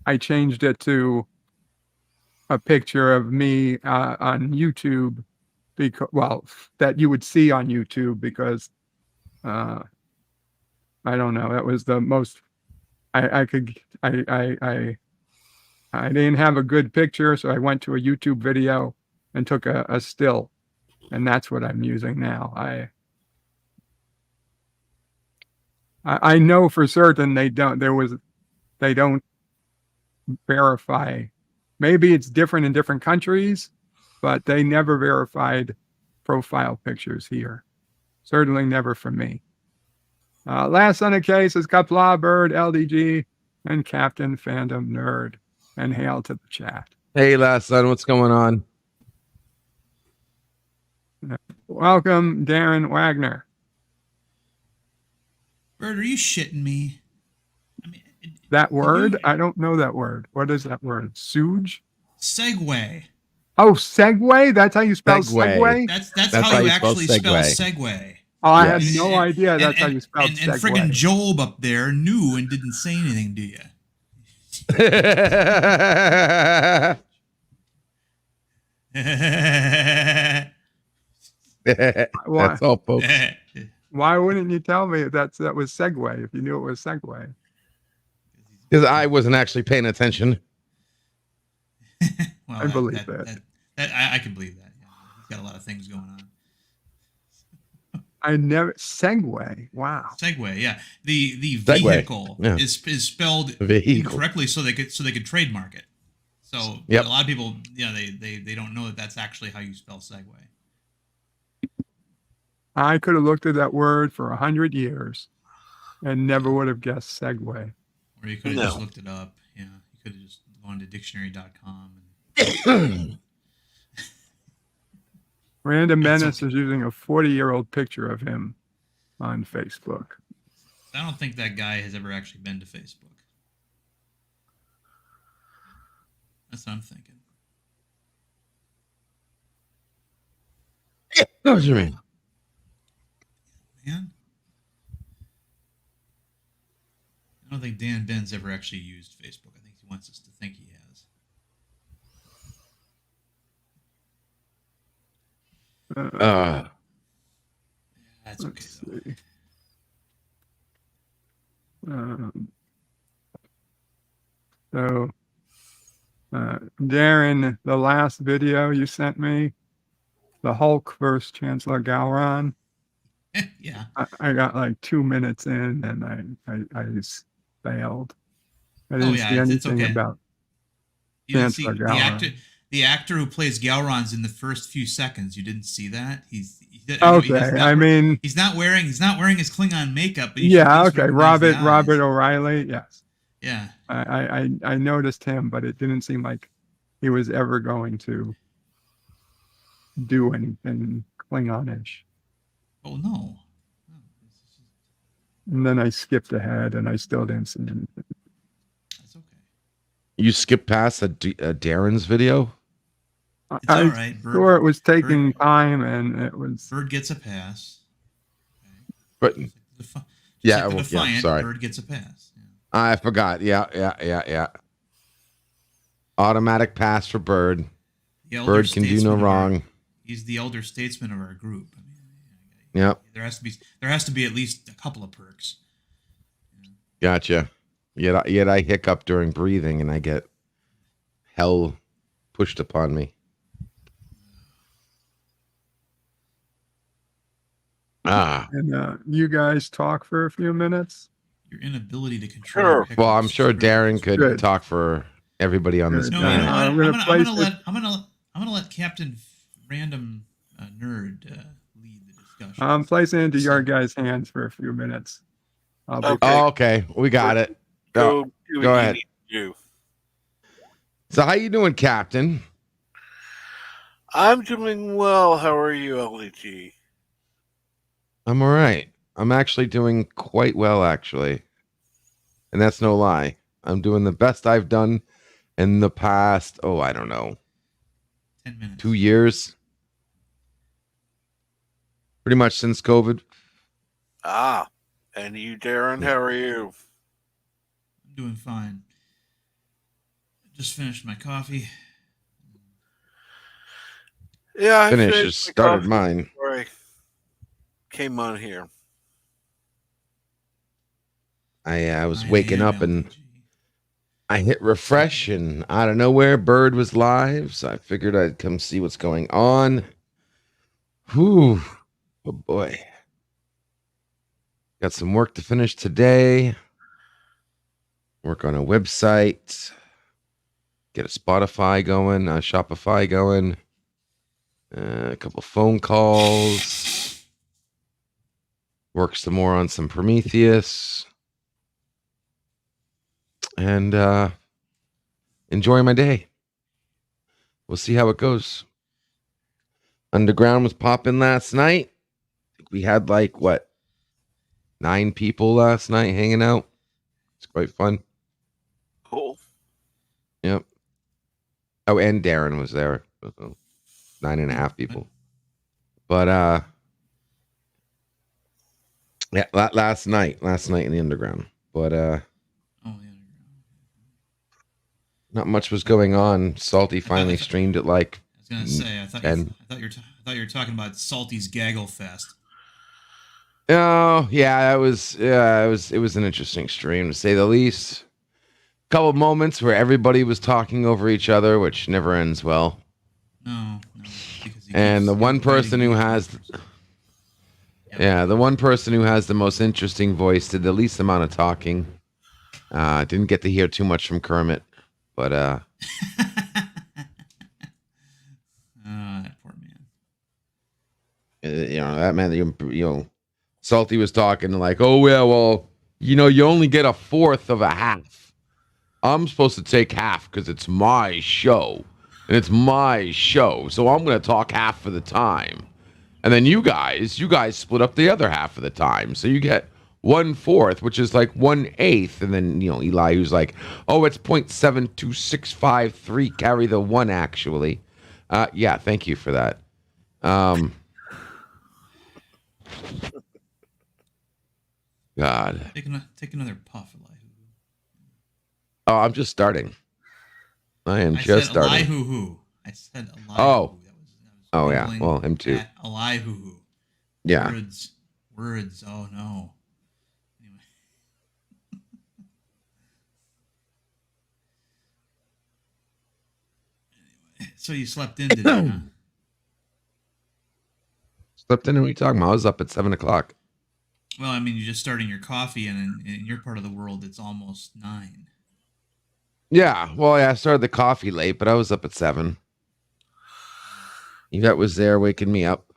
I changed it to a picture of me on YouTube, because, well, that you would see on YouTube, because I don't know, that was the most I didn't have a good picture, so I went to a YouTube video and took a still, and that's what I'm using now. I know for certain they don't verify. Maybe it's different in different countries, but they never verified profile pictures here. Certainly never for me. Last on the case is Kapla Bird, LDG, and Captain Fandom Nerd. And hail to the chat. Hey, last son, what's going on? Welcome, Darren Wagner. Bird, are you shitting me? I mean, that word? I don't know that word. What is that word? Suge? Segway. Oh, Segway? That's how you spell Segway? That's how you actually spell Segway. Oh, I had no idea that's how you spell Segway. And friggin' Job up there knew and didn't say anything to you. That's all, folks. Why wouldn't you tell me that was Segway if you knew it was Segway? Because I wasn't actually paying attention. Well, I believe that. I can believe that. Yeah. He's got a lot of things going on. I never Segway. Wow. Segway, yeah. The vehicle is spelled incorrectly, so they could trademark it. So a lot of people, they don't know that that's actually how you spell Segway. I could have looked at that word for 100 years and never would have guessed Segway. Or you could have just looked it up. Yeah, you could have just gone to dictionary.com. And Random Menace is using a 40-year-old picture of him on Facebook. I don't think that guy has ever actually been to Facebook. That's what I'm thinking. What do you mean? Man, I don't think Dan Ben's ever actually used Facebook. I think he wants us to think he has. That's okay. Darren, the last video you sent me, the Hulk versus Chancellor Gowron. Yeah. I got like 2 minutes in and I just failed. I didn't see anything about. You didn't see Chancellor Gowron. the actor who plays Gowron's in the first few seconds. You didn't see that? He's not wearing his Klingon makeup, but you should at least recognize the eyes. Robert O'Reilly. Yes. Yeah. I noticed him, but it didn't seem like he was ever going to do anything Klingonish. Oh no. And then I skipped ahead, and I still didn't see anything. That's okay. You skipped past Darren's video? It's all right. Sure, it was taking time, and it was. Bird gets a pass. Okay. But sorry. Bird gets a pass. Yeah. I forgot. Yeah. Automatic pass for Bird. Bird can do no wrong. He's the elder statesman of our group. I mean, yep. There has to be at least a couple of perks. Gotcha. Yet I hiccup during breathing, and I get hell pushed upon me. And you guys talk for a few minutes. Your inability to control. Well, I'm sure Darren could talk for everybody on this. No, I'm gonna let Captain Random Nerd lead the discussion. I'm placing it into your guys' hands for a few minutes. Okay, we got it. Go ahead. So, how you doing, Captain? I'm doing well. How are you, LEG? I'm all right. I'm actually doing quite well, actually. And that's no lie. I'm doing the best I've done in the past, I don't know, 10 minutes. 2 years. Pretty much since COVID. And you, Darren, how are you? I'm doing fine. I just finished my coffee. Yeah, I just started mine. Before I came on here. I was waking up and I hit refresh, and out of nowhere, Bird was live, so I figured I'd come see what's going on. Whew. Oh boy. Got some work to finish today. Work on a website. Get a Spotify going, a Shopify going. A couple phone calls. Work some more on some Prometheus. And enjoy my day. We'll see how it goes. Underground was popping last night. We had 9 people last night hanging out. It's quite fun. Cool. Yep. Oh, and Darren was there. 9.5 people. But yeah, last night in the underground. But not much was going on. Salty finally streamed it I was gonna say, I thought you were talking about Salty's Gaggle Fest. Oh yeah, it was an interesting stream to say the least. Couple moments where everybody was talking over each other, which never ends well. No. And the one person who has the most interesting voice did the least amount of talking. Didn't get to hear too much from Kermit, but that poor man. That man, Salty was talking you only get a fourth of a half. I'm supposed to take half because it's my show. And it's my show, so I'm going to talk half of the time. And then you guys split up the other half of the time. So you get 1/4, which is 1/8. And then, Eli, who's it's 0.72653, carry the 1 actually. Yeah, thank you for that. God. Take another puff, Eli. Oh, I'm just starting. I am just starting. Elihu. I said Elihu. Oh. Oh yeah. Well, him too. Elihu. Yeah. Words. Oh no. Anyway. So you slept in today, huh? Slept in? What are you talking about? I was up at 7:00. Well, I mean, you're just starting your coffee, and in your part of the world, it's almost 9. Yeah, well, yeah, I started the coffee late, but I was up at 7. Yvette was there waking me up.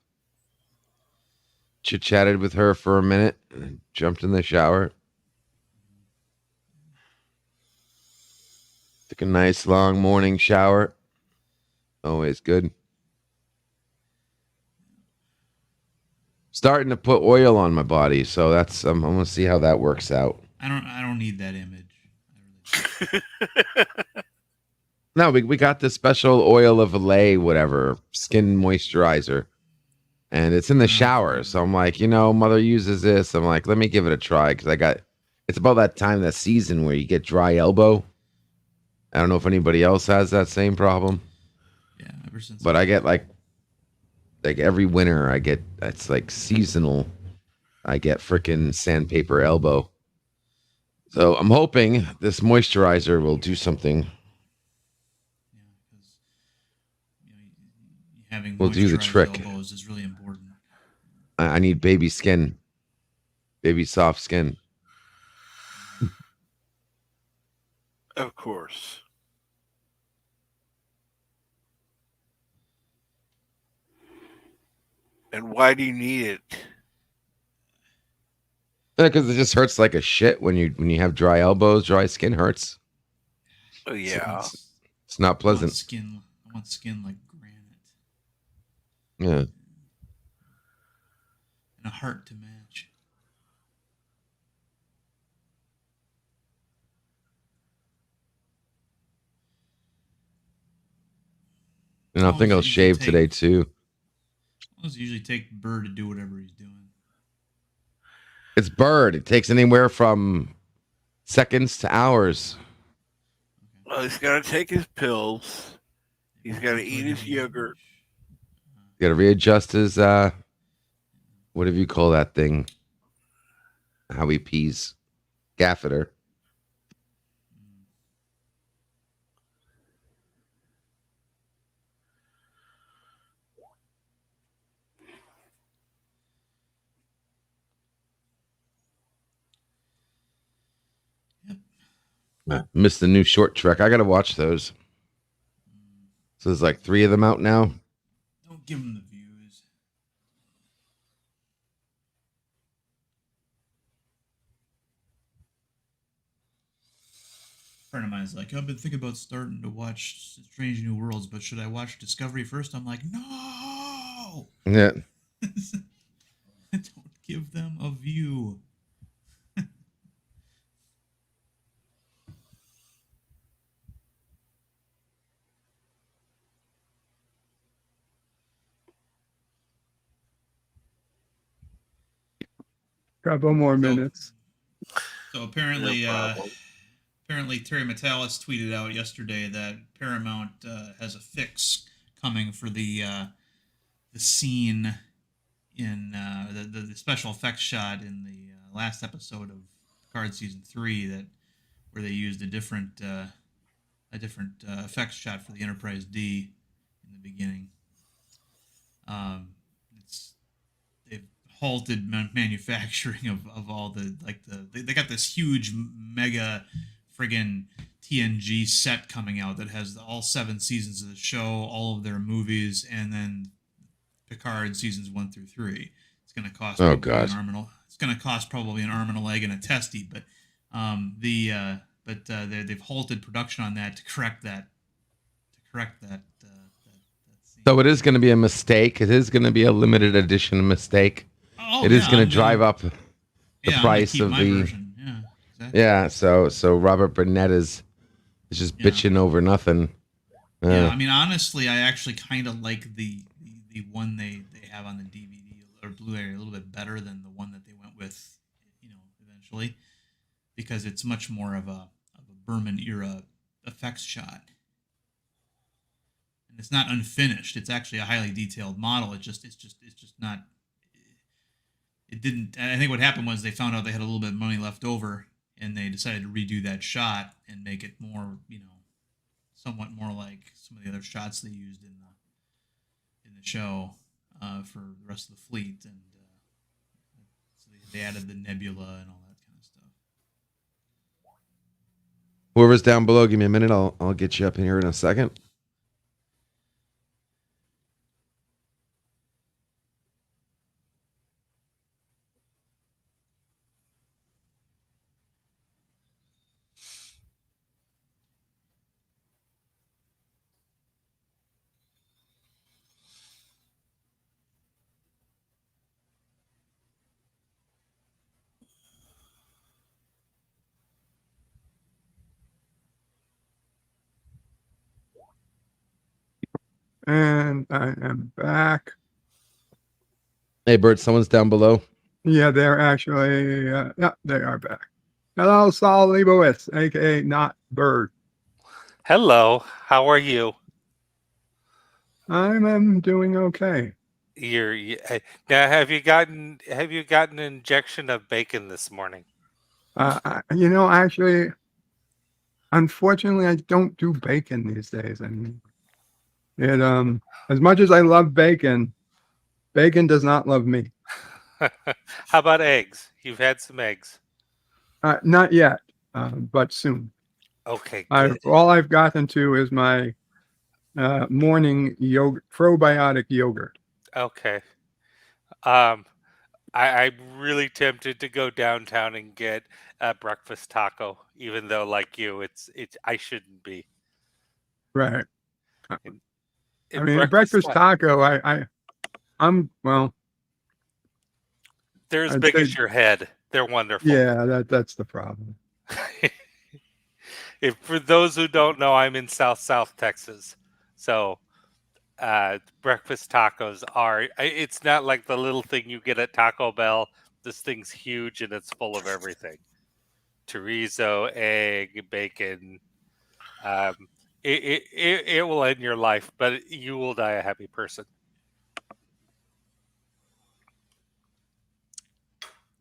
Chit-chatted with her for a minute and jumped in the shower. Took a nice long morning shower. Always good. Starting to put oil on my body, so that's I'm gonna see how that works out. I don't need that image. No, we got this special oil of Olay, whatever, skin moisturizer. And it's in the shower. So I'm like, mother uses this. I'm like, let me give it a try because it's about that time of the season where you get dry elbow. I don't know if anybody else has that same problem. Yeah, ever since. But I get like every winter, it's like seasonal. I get freaking sandpaper elbow. So I'm hoping this moisturizer will do something. Having will do the trick. Elbows is really important. I need baby skin, baby soft skin. Of course. And why do you need it? Because it just hurts like a shit when you have dry elbows. Dry skin hurts. Oh yeah, it's not pleasant. I want skin like granite. Yeah. And a heart to match. And I think I'll shave today too. I usually take Bird to do whatever he's doing. It's Bird. It takes anywhere from seconds to hours. Well, he's got to take his pills. He's got to eat his yogurt. Got to readjust his whatever you call that thing. How he pees. Gaffeter. Missed the new short trek. I gotta watch those. So there's like 3 of them out now. Don't give them the views. A friend of mine's like, I've been thinking about starting to watch Strange New Worlds, but should I watch Discovery first? I'm like, no. Yeah. Don't give them a view. Couple more minutes. So apparently, apparently Terry Metalis tweeted out yesterday that Paramount has a fix coming for the scene in the special effects shot in the last episode of Picard season 3 where they used a different effects shot for the Enterprise D in the beginning. They've halted manufacturing of all they got this huge mega friggin' TNG set coming out that has all 7 seasons of the show, all of their movies, and then Picard seasons 1 through 3. It's going to cost it's going to cost probably an arm and a leg and a testy, but they've halted production on that to correct that So it is going to be a mistake. It is going to be a limited edition mistake. It is going to drive up the price of the version. Yeah, exactly. Yeah, so Robert Burnett is just bitching over nothing. Yeah, I mean, honestly, I actually kind of like the one they have on the DVD or Blu-ray a little bit better than the one that they went with, eventually, because it's much more of a Berman era effects shot, and it's not unfinished. It's actually a highly detailed model. It's just not. It didn't. I think what happened was they found out they had a little bit of money left over, and they decided to redo that shot and make it more, somewhat more like some of the other shots they used in the show for the rest of the fleet, and so they added the nebula and all that kind of stuff. Whoever's down below, give me a minute. I'll get you up in here in a second. And I am back. Hey, Bert, someone's down below. Yeah, they're actually, yeah, they are back. Hello, Saul Leibowitz, aka Not Bird. Hello, how are you? I'm doing okay. Now have you gotten an injection of bacon this morning? Actually, unfortunately, I don't do bacon these days. I mean, as much as I love bacon, bacon does not love me. How about eggs? You've had some eggs. Not yet, but soon. Okay, good. All I've gotten to is my morning yogurt, probiotic yogurt. Okay. I'm really tempted to go downtown and get a breakfast taco, even though, like you, it's I shouldn't be. Right. And I mean, breakfast taco. I'm well. They're as I'd big say, as your head. They're wonderful. Yeah, that's the problem. If for those who don't know, I'm in South Texas, so breakfast tacos are. It's not like the little thing you get at Taco Bell. This thing's huge and it's full of everything: chorizo, egg, bacon. It will end your life, but you will die a happy person.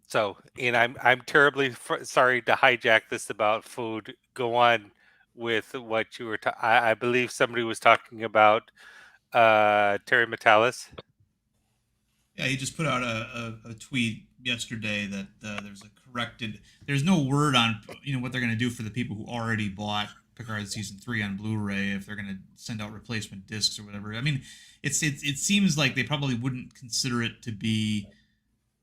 So, and I'm terribly sorry to hijack this about food. Go on with what you were. I believe somebody was talking about Terry Metalis. Yeah, he just put out a tweet yesterday that there's a corrected. There's no word on what they're going to do for the people who already bought Picard season 3 on Blu-ray, if they're going to send out replacement discs or whatever. I mean, it seems like they probably wouldn't consider it to be,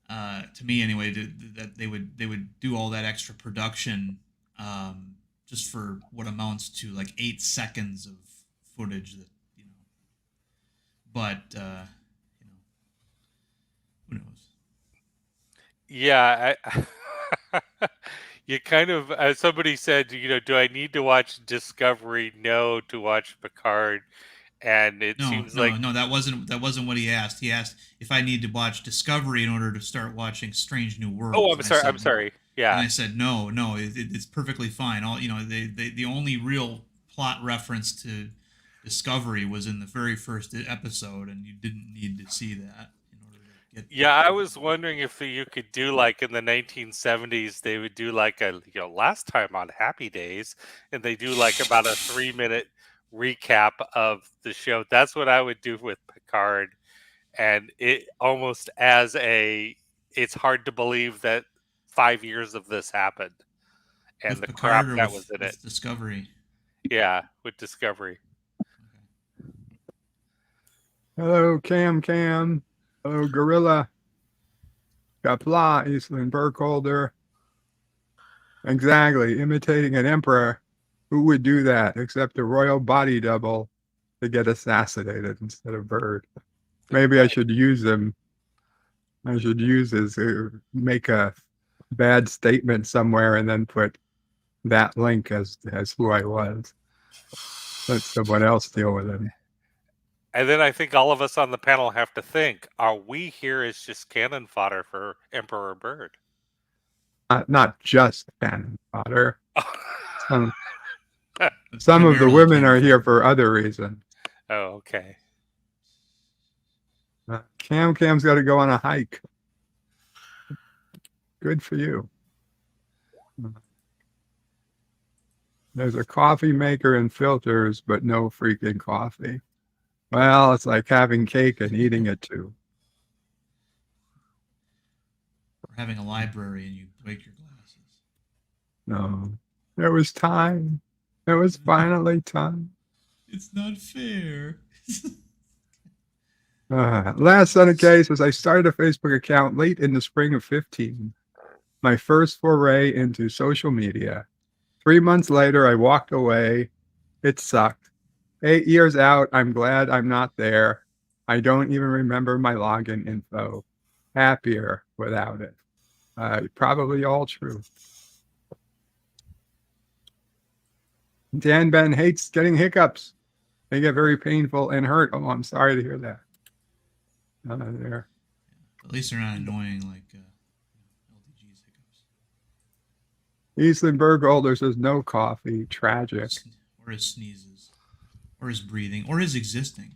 to me anyway, that they would do all that extra production just for what amounts to like 8 seconds of footage that but. Who knows? Yeah, you kind of. Somebody said, do I need to watch Discovery? No, to watch Picard, and it seems like no. That wasn't what he asked. He asked if I need to watch Discovery in order to start watching Strange New Worlds. Oh, I'm sorry. Yeah, and I said no. It's perfectly fine. All the only real plot reference to Discovery was in the very first episode, and you didn't need to see that. Yeah, I was wondering if you could do like in the 1970s, they would do like a last time on Happy Days, and they do like about a 3-minute recap of the show. That's what I would do with Picard, and it almost as it's hard to believe that 5 years of this happened, and with the Picard crap or that with was in it. Discovery. Yeah, with Discovery. Hello, Cam. Hello, Gorilla. Kapla, Eastland Burkholder. Exactly. Imitating an emperor. Who would do that except a royal body double to get assassinated instead of Bird? Maybe I should use him. I should use his make a bad statement somewhere and then put that link as who I was. Let someone else deal with him. And then I think all of us on the panel have to think: are we here as just cannon fodder for Emperor Bird? Not just cannon fodder. Some of the women are here for other reasons. Oh, okay. Cam's got to go on a hike. Good for you. There's a coffee maker and filters, but no freaking coffee. Well, it's like having cake and eating it too. Or having a library and you break your glasses. No. It was time. It was finally time. It's not fair. Last set of cases, I started a Facebook account late in the spring of 15. My first foray into social media. 3 months later, I walked away. It sucked. 8 years out, I'm glad I'm not there. I don't even remember my login info. Happier without it. Probably all true. Dan Ben hates getting hiccups. They get very painful and hurt. Oh, I'm sorry to hear that. There. At least they're not annoying like LDG's hiccups. Eastland Burgholder says no coffee. Tragic. Or his sneezes. Or his breathing. Or his existing.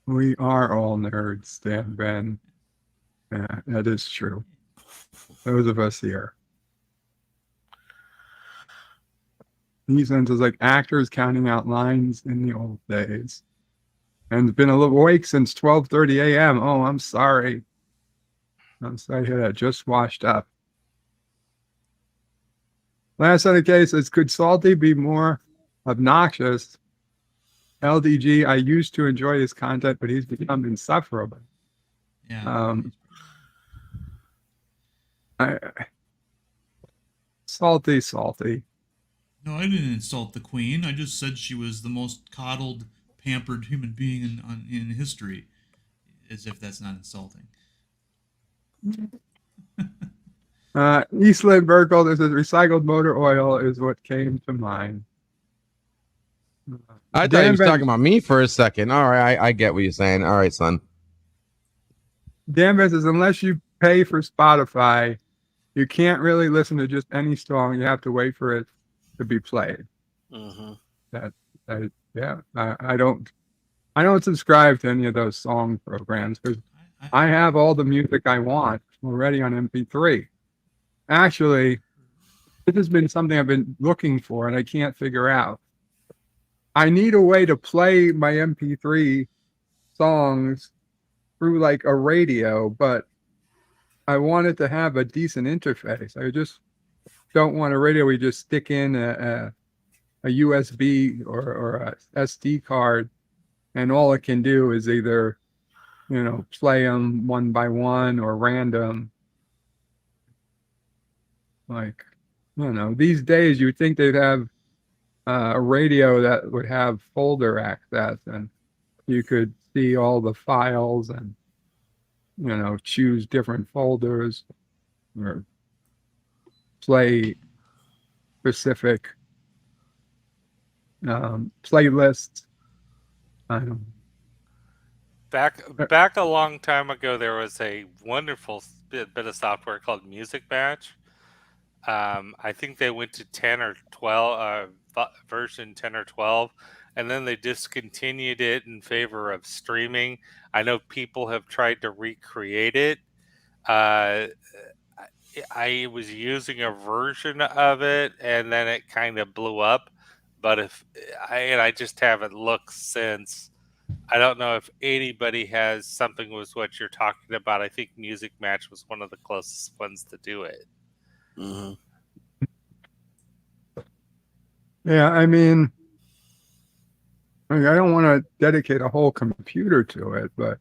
We are all nerds, Dan Ben. Yeah, that is true. Those of us here. Eastland is like actors counting out lines in the old days. And been awake since 12:30 a.m. Oh, I'm sorry. I'm sorry to hear that. Just washed up. Last set of cases, could Salty be more obnoxious? LDG, I used to enjoy his content, but he's become insufferable. Yeah. Salty. No, I didn't insult the queen. I just said she was the most coddled, pampered human being in history. As if that's not insulting. Eastland Burkle, this is recycled motor oil is what came to mind. I thought he was talking about me for a second. All right, I get what you're saying. All right, son. Dan Ben says, unless you pay for Spotify, you can't really listen to just any song. You have to wait for it to be played. Mm-hmm. I don't subscribe to any of those song programs because I have all the music I want already on MP3. Actually, this has been something I've been looking for and I can't figure out. I need a way to play my MP3 songs through like a radio, but I want it to have a decent interface. I just don't want a radio where you just stick in a USB or a SD card and all it can do is either, play them one by one or random. Like, these days you'd think they'd have a radio that would have folder access and you could see all the files and, choose different folders or play specific playlists. I don't know. Back a long time ago, there was a wonderful bit of software called Music Match. I think they went to 10 or 12, version 10 or 12, and then they discontinued it in favor of streaming. I know people have tried to recreate it. I was using a version of it, and then it kind of blew up. But I just haven't looked since. I don't know if anybody has something with what you're talking about. I think Music Match was one of the closest ones to do it. Mm-hmm. Yeah, I mean, I don't want to dedicate a whole computer to it, but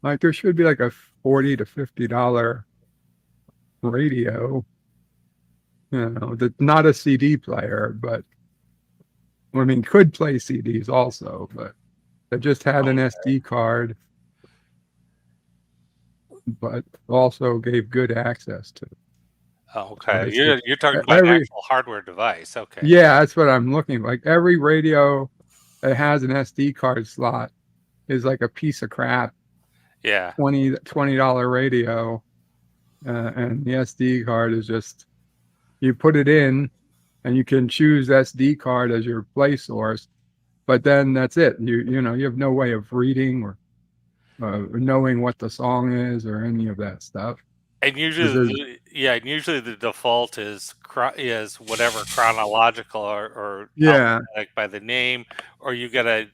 like there should be like a $40 to $50 radio, that's not a CD player, but I mean, could play CDs also, but that just had an SD card, but also gave good access to it. Okay, you're talking about an actual hardware device. Okay. Yeah, that's what I'm looking like. Every radio that has an SD card slot is like a piece of crap. Yeah. $20 radio, and the SD card is just you put it in, and you can choose SD card as your play source, but then that's it. You have no way of reading or knowing what the song is or any of that stuff. And usually, usually the default is whatever chronological or alphabetic by the name, or you got to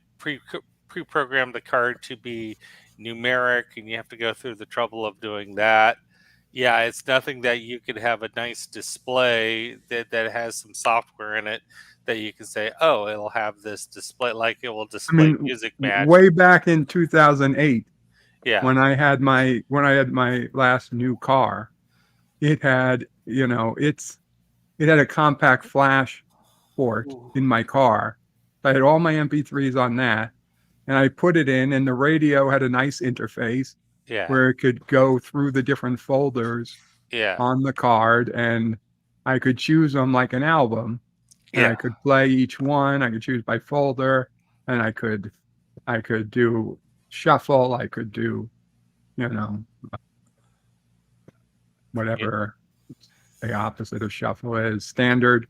pre-program the card to be numeric, and you have to go through the trouble of doing that. Yeah, it's nothing that you could have a nice display that has some software in it that you can say, oh, it'll have this display, like it will I display mean, Music Match. way back in 2008, Yeah. when I had my last new car, it had, it had a compact flash port in my car. I had all my MP3s on that, and I put it in, and the radio had a nice interface Yeah. where it could go through the different folders Yeah. on the card, and I could choose them like an album, and I Yeah. could play each one. I could choose by folder, and I could do shuffle. I could do, you know, whatever the opposite of shuffle is, standard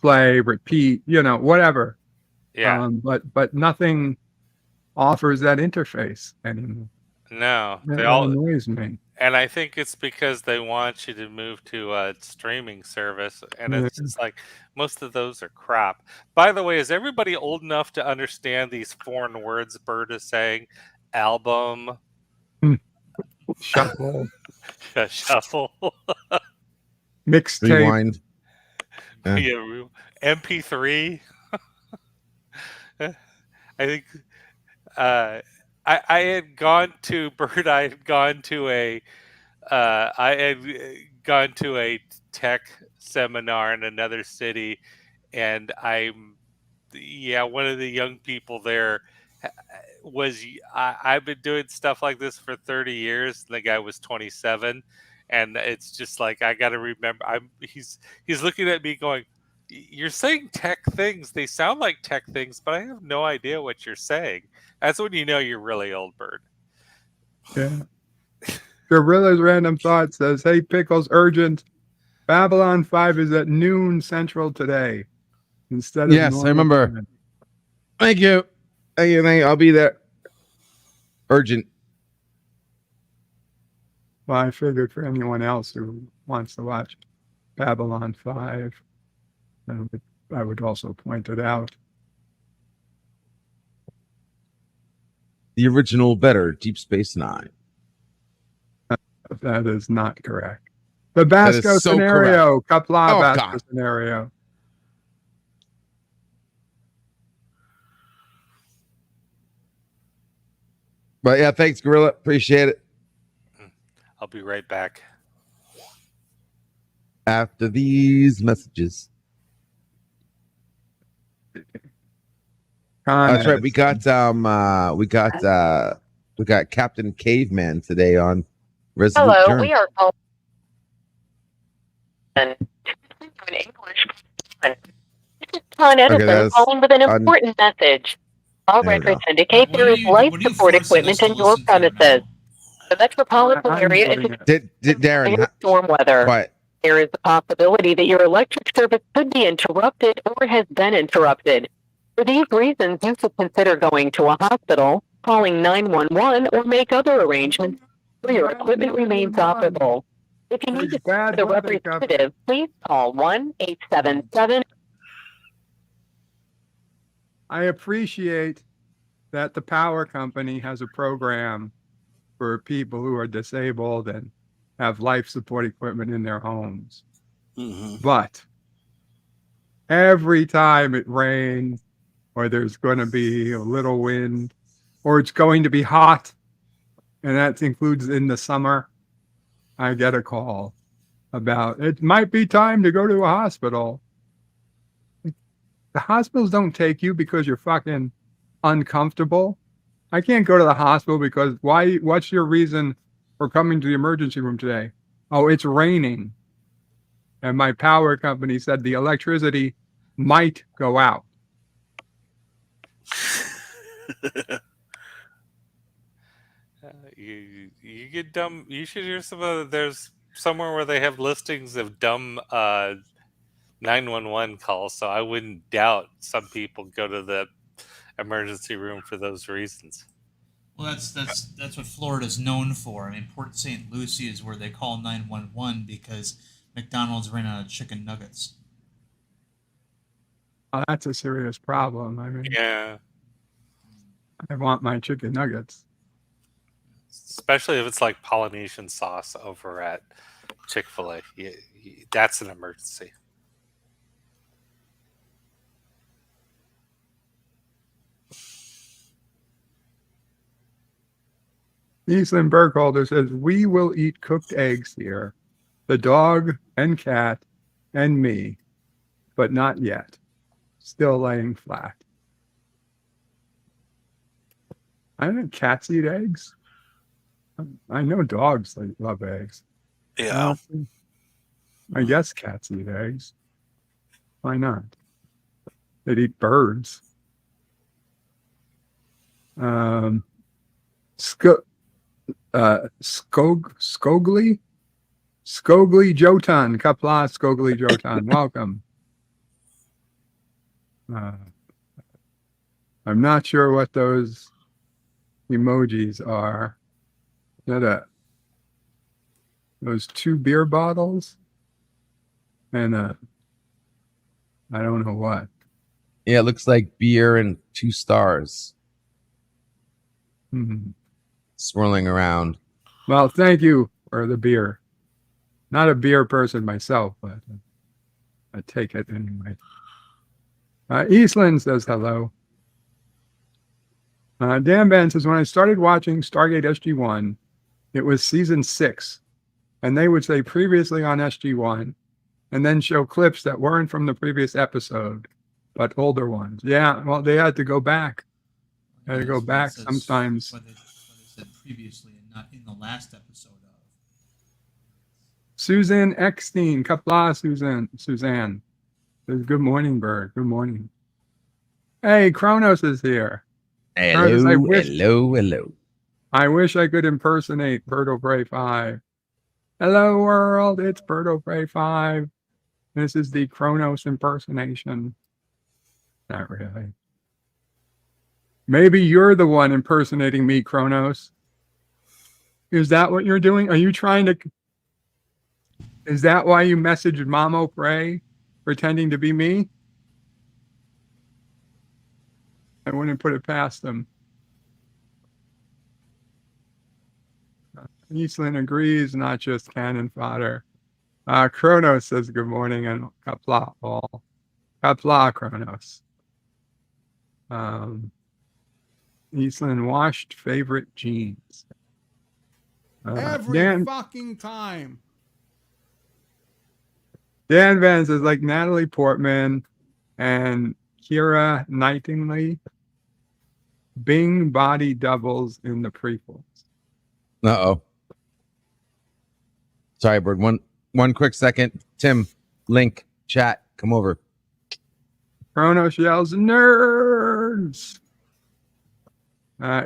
play, repeat, whatever. Yeah. But nothing offers that interface anymore. No, That they all, annoys me. and I think it's because they want you to move to a streaming service, and Yeah. it's just like most of those are crap. By the way, is everybody old enough to understand these foreign words Bert is saying? Album, Shuffle, shuffle, mixtape. Rewind. Yeah. yeah, MP3. I think I had gone to Bert. I had gone to a tech seminar in another city, and one of the young people there I've been doing stuff like this for 30 years. And the guy was 27, and it's just like I got to remember. He's looking at me going, "You're saying tech things. They sound like tech things, but I have no idea what you're saying." That's when you know you're really old, Bird. Yeah. Gorilla's Random Thought says, "Hey, Pickles, urgent. Babylon 5 is at noon Central today instead of Yes, I remember. time." Thank you. Thank you. I'll be there. Urgent. Well, I figured for anyone else who wants to watch Babylon 5, I would also point it out. The original better, Deep Space Nine. That is not correct. The Basco so scenario, Kapla Oh, Basco God. scenario. But yeah, thanks, Gorilla. Appreciate it. I'll be right back After these messages. That's right. We got Captain Caveman today on Resolute Hello, Journey. we are calling an English. This is Con Edison that's calling with an important message. All There we records go. indicate there is life support equipment in your premises. The metropolitan area is Darren, experiencing storm weather. Quiet. There is the possibility that your electric service could be interrupted or has been interrupted. For these reasons, you should consider going to a hospital, calling 911, or make other arrangements so your equipment remains operable. If you need to speak with a representative, please call 1-877. I appreciate that the power company has a program for people who are disabled and have life support equipment in their homes. Mm-hmm. But every time it rains, or there's going to be a little wind, or it's going to be hot, and that includes in the summer, I get a call about it might be time to go to a hospital. The hospitals don't take you because you're fucking uncomfortable. I can't go to the hospital because why? What's your reason for coming to the emergency room today? Oh, it's raining. And my power company said the electricity might go out. You get dumb. You should hear some of. There's somewhere where they have listings of dumb 911 calls. So I wouldn't doubt some people go to the emergency room for those reasons. Well, that's what Florida's known for. I mean, Port St. Lucie is where they call 911 because McDonald's ran out of chicken nuggets. Oh, that's a serious problem. I mean, Yeah. I want my chicken nuggets. Especially if it's like Polynesian sauce over at Chick-fil-A. That's an emergency. Eastland Burkholder says, we will eat cooked eggs here. The dog and cat and me, but not yet. Still laying flat. I don't know, cats eat eggs. I know dogs love eggs. Yeah. I guess cats eat eggs. Why not? They'd eat birds. Skogly Jotan, Kapla Skogly Jotan, welcome. I'm not sure what those emojis are. Is that those 2 beer bottles? And I don't know what. Yeah, it looks like beer and 2 stars swirling around. Well, thank you for the beer. Not a beer person myself, but I take it anyway. Eastland says hello. Dan Ben says, when I started watching Stargate SG-1, it was season 6, and they would say previously on SG-1, and then show clips that weren't from the previous episode, but older ones. Yeah, well, they had to go back. They had to go back sometimes. What they said previously and not in the last episode of. Suzanne Eckstein, Kapla, Suzanne. Says, good morning, Bird. Good morning. Hey, Kronos is here. Hello. I wish I could impersonate Birdo Prey 5. Hello, world. It's Birdo Prey 5. This is the Kronos impersonation. Not really. Maybe you're the one impersonating me, Kronos. Is that what you're doing? Are you trying to... Is that why you messaged Mamo Prey, pretending to be me? I wouldn't put it past them. Eastland agrees, not just cannon fodder. Kronos says good morning and Kapla all. Kapla Kronos. Eastland washed favorite jeans. Every fucking time. Dan Vance is like Natalie Portman and Keira Knightley. Bing body doubles in the prequels. Uh-oh. Sorry, Bird. One quick second. Tim, link, chat, come over. Kronos yells, nerds!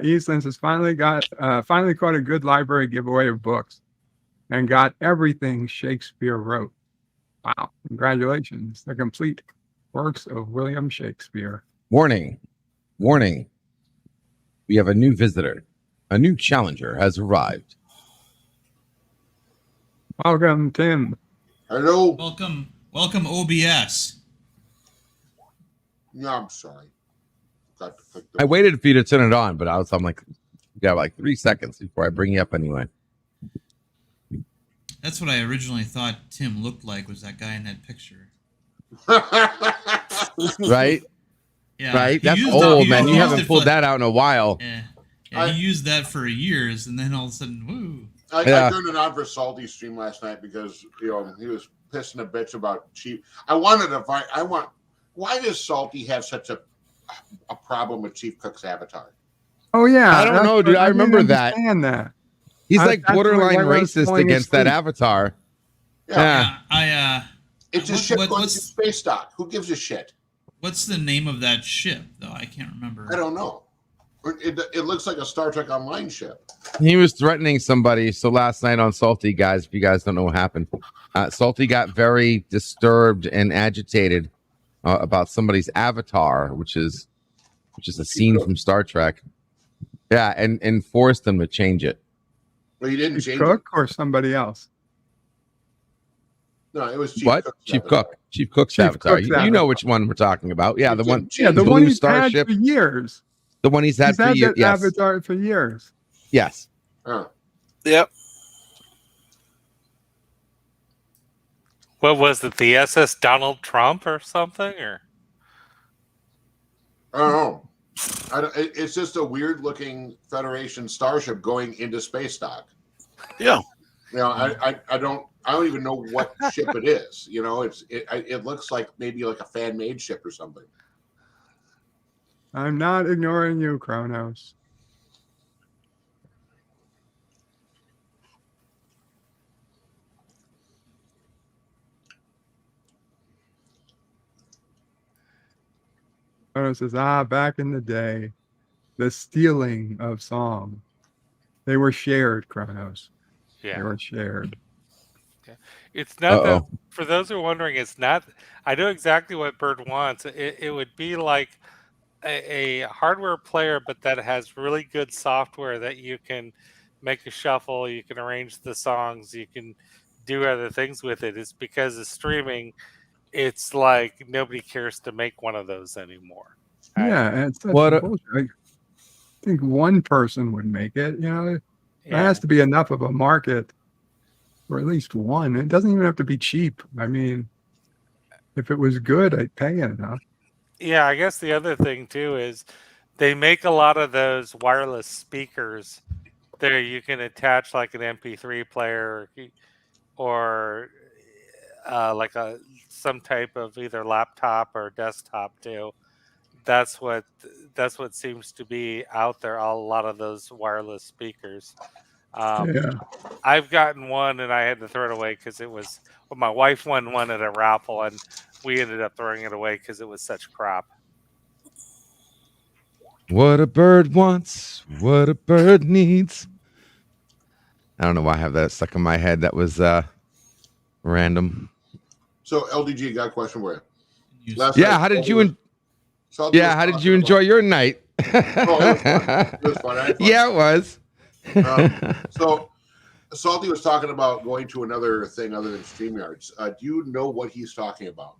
Eastland has finally caught a good library giveaway of books and got everything Shakespeare wrote. Wow, congratulations. The complete works of William Shakespeare. Warning. We have a new visitor. A new challenger has arrived. Welcome, Tim. Hello. Welcome, OBS. Yeah, I'm sorry. I waited for you to turn it on, but I'm like, you got like 3 seconds before I bring you up anyway. That's what I originally thought Tim looked like, was that guy in that picture. Right? Yeah. Right? That's old, man. You haven't pulled that out in a while. Yeah, he used that for years, and then all of a sudden, woo. I turned it on for Salty's stream last night because he was pissing a bitch about cheap. Why does Salty have such a problem with Chief Cook's avatar? Oh yeah, I don't know, dude. I remember that. He's like borderline racist against that avatar. Yeah. It's a ship going to space dock. Who gives a shit? What's the name of that ship, though? I can't remember. I don't know. It looks like a Star Trek Online ship. He was threatening somebody. So last night on Salty, guys, if you guys don't know what happened, Salty got very disturbed and agitated about somebody's avatar, which is a scene from Star Trek. Yeah, and forced them to change it. Well, you didn't change Cook or somebody else? No, it was Chief what? Cook's Chief avatar. Cook. Chief Cook's avatar. You know which one we're talking about. Yeah, the one. Yeah, the one he's had for years. The one he's had for years. That avatar for years. Yes. Oh. Yep. What was it? The SS Donald Trump or something? Or I don't know. It's just a weird looking Federation starship going into space dock. Yeah. You know, I don't even know what ship it is. You know, it looks like maybe like a fan made ship or something. I'm not ignoring you, Kronos. Kronos says, back in the day, the stealing of song. They were shared, Kronos. yeah. They were shared. It's not that, for those who are wondering, it's not, I know exactly what Bird wants. It would be like a hardware player, but that has really good software that you can make a shuffle, you can arrange the songs, you can do other things with it. It's because of streaming, it's like nobody cares to make one of those anymore. Yeah, and it's such bullshit. I think one person would make it, you know. There has to be enough of a market for at least one. It doesn't even have to be cheap. I mean, if it was good, I'd pay enough. Yeah, I guess the other thing too is they make a lot of those wireless speakers there you can attach like an MP3 player or like some type of either laptop or desktop too. That's what seems to be out there. A lot of those wireless speakers. Yeah. I've gotten one and I had to throw it away because it was. Well, my wife won one at a raffle and we ended up throwing it away because it was such crap. What a bird wants, what a bird needs. I don't know why I have that stuck in my head. That was random. So LDG got a question for you. How did you? How did you enjoy your night? It was fun. Yeah, it was. So Salty was talking about going to another thing other than StreamYards. Do you know what he's talking about?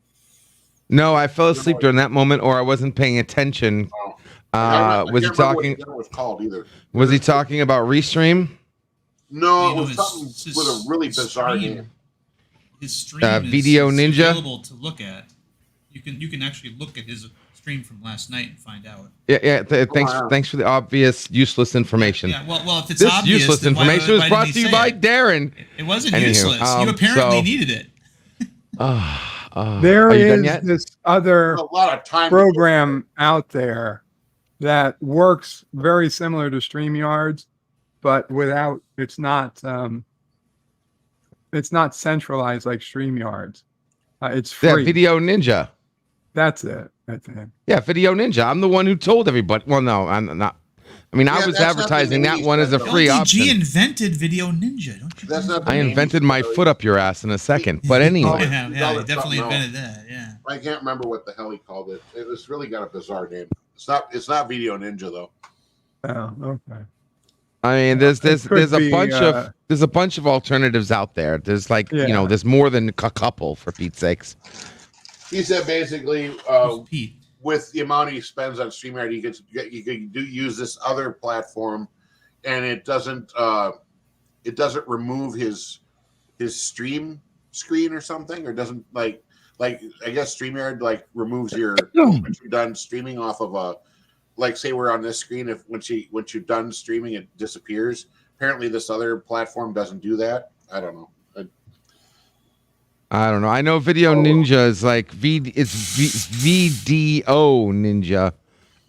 No, I fell asleep during that moment, or I wasn't paying attention. Was he talking? What it was called either? Was he talking about Restream? No, it was something with a really bizarre name. His stream Video is Ninja? available to look at. You can actually look at his stream from last night and find out. Yeah. Thanks for the obvious useless information. Yeah, well, if it's this obvious, useless then information was brought to you by Darren. It wasn't useless. You apparently needed it. There are you done is yet? this other a lot of time program out there that works very similar to StreamYards, but without it's not centralized like StreamYards. It's free. Yeah, Video Ninja. That's it. That's it. Yeah, Video Ninja. I'm the one who told everybody. Well, no, I'm not. I mean, I was advertising that one as a free option. LDG invented Video Ninja, don't you? That's not. I invented my foot up your ass in a second. But anyway. Yeah, he definitely invented that. Yeah. I can't remember what the hell he called it. It was really got a bizarre name. It's not Video Ninja though. Oh, okay. I mean, there's a bunch of alternatives out there. There's like there's more than a couple, for Pete's sakes. He said basically with the amount he spends on StreamYard, he can use this other platform, and it doesn't remove his stream screen or something, or doesn't like I guess StreamYard like removes your once you're done streaming off of a. Like say we're on this screen, if once you're done streaming, it disappears. Apparently, this other platform doesn't do that. I don't know. I don't know. I know Video Ninja is like VDO Ninja,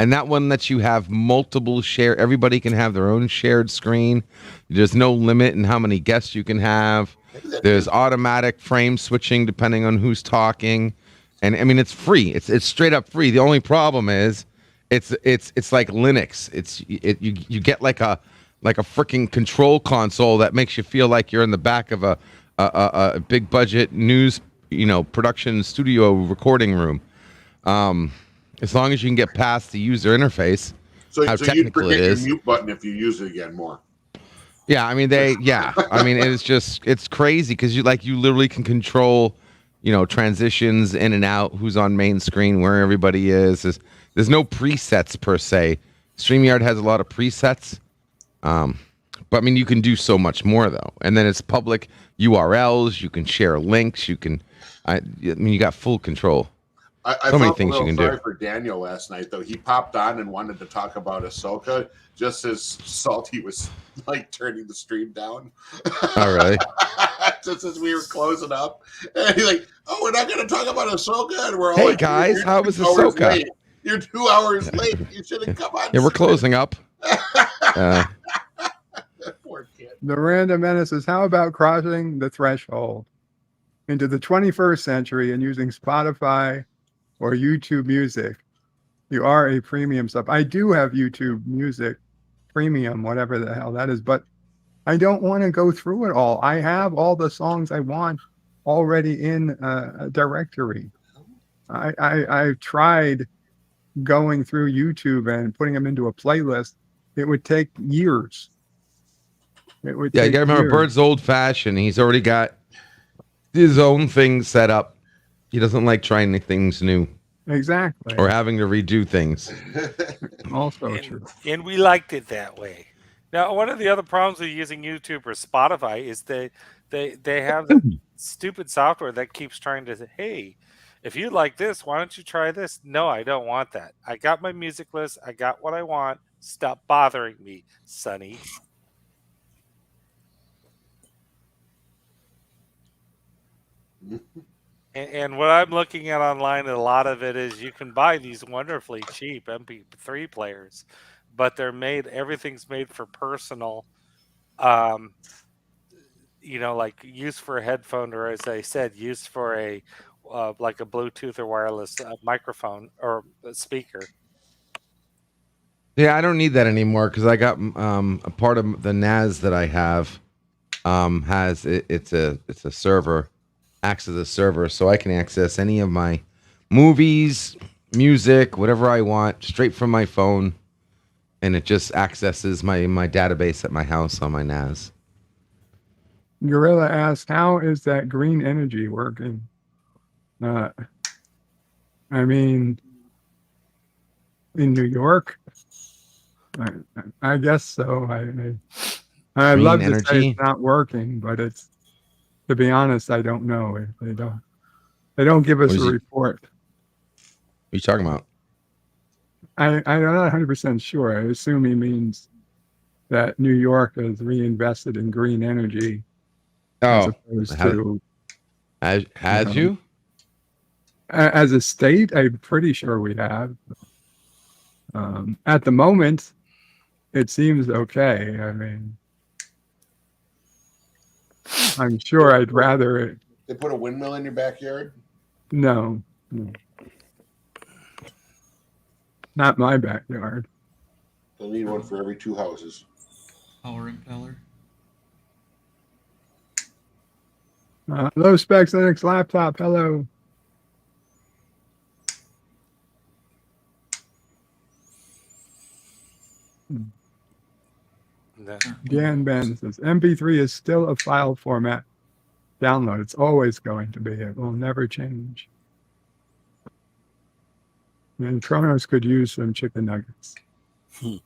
and that one lets you have multiple share. Everybody can have their own shared screen. There's no limit in how many guests you can have. There's automatic frame switching depending on who's talking, and I mean it's free. It's straight up free. The only problem is. It's like Linux. You get like a freaking control console that makes you feel like you're in the back of a big budget news production studio recording room. As long as you can get past the user interface, so how technical you'd it is. Your mute button if you use it again more. Yeah, I mean it's crazy because you literally can control transitions in and out, who's on main screen, where everybody is. There's no presets per se. StreamYard has a lot of presets, But I mean, you can do so much more though, and then it's public URLs. You can share links. You can, I mean, you got full control. I So many felt things a you little can sorry do. for Daniel last night, though. He popped on and wanted to talk about Ahsoka just as Salty was like turning the stream down. Oh, really? Just as we were closing up, and he's like, "Oh, we're not going to talk about Ahsoka," and we're all Hey like, guys, how was 2 hours Ahsoka? late. You're 2 hours late. You should have come on." Yeah, we're closing up. Poor kid. The Random Menace says, how about crossing the threshold into the 21st century and using Spotify or YouTube Music? You are a premium sub. I do have YouTube Music Premium, whatever the hell that is, but I don't want to go through it all. I have all the songs I want already in a directory. I've tried going through YouTube and putting them into a playlist. It would take years. It would Yeah, you take got to remember, years. Bird's old fashioned. He's already got his own thing set up. He doesn't like trying things new. Exactly. Or having to redo things. Also true. And we liked it that way. Now, one of the other problems with using YouTube or Spotify is they have that stupid software that keeps trying to say, hey, if you like this, why don't you try this? No, I don't want that. I got my music list. I got what I want. Stop bothering me, Sonny. And what I'm looking at online, a lot of it is you can buy these wonderfully cheap MP3 players, but they're made, everything's made for personal, like use for a headphone, or as I said, use for a, like a Bluetooth or wireless microphone or a speaker. Yeah, I don't need that anymore because I got a part of the NAS that I have has it's a server, acts as a server, so I can access any of my movies, music, whatever I want, straight from my phone, and it just accesses my database at my house on my NAS. Gorilla asks, how is that green energy working? I mean, in New York, I guess so. I'd Green love to say energy? it's not working, but it's, to be honest, I don't know. They don't give us What a is he- report. What are you talking about? I'm not 100% sure. I assume he means that New York has reinvested in green energy as Oh, opposed has- to Has you? as a state. I'm pretty sure we have. At the moment, it seems okay. I mean, I'm sure I'd rather it. They put a windmill in your backyard? No. Not my backyard. They'll need one for every 2 houses. Power impeller. Low specs Linux laptop. Hello. Dan Ben says MP3 is still a file format download. It's always going to be. It will never change. And Kronos could use some chicken nuggets. Oh,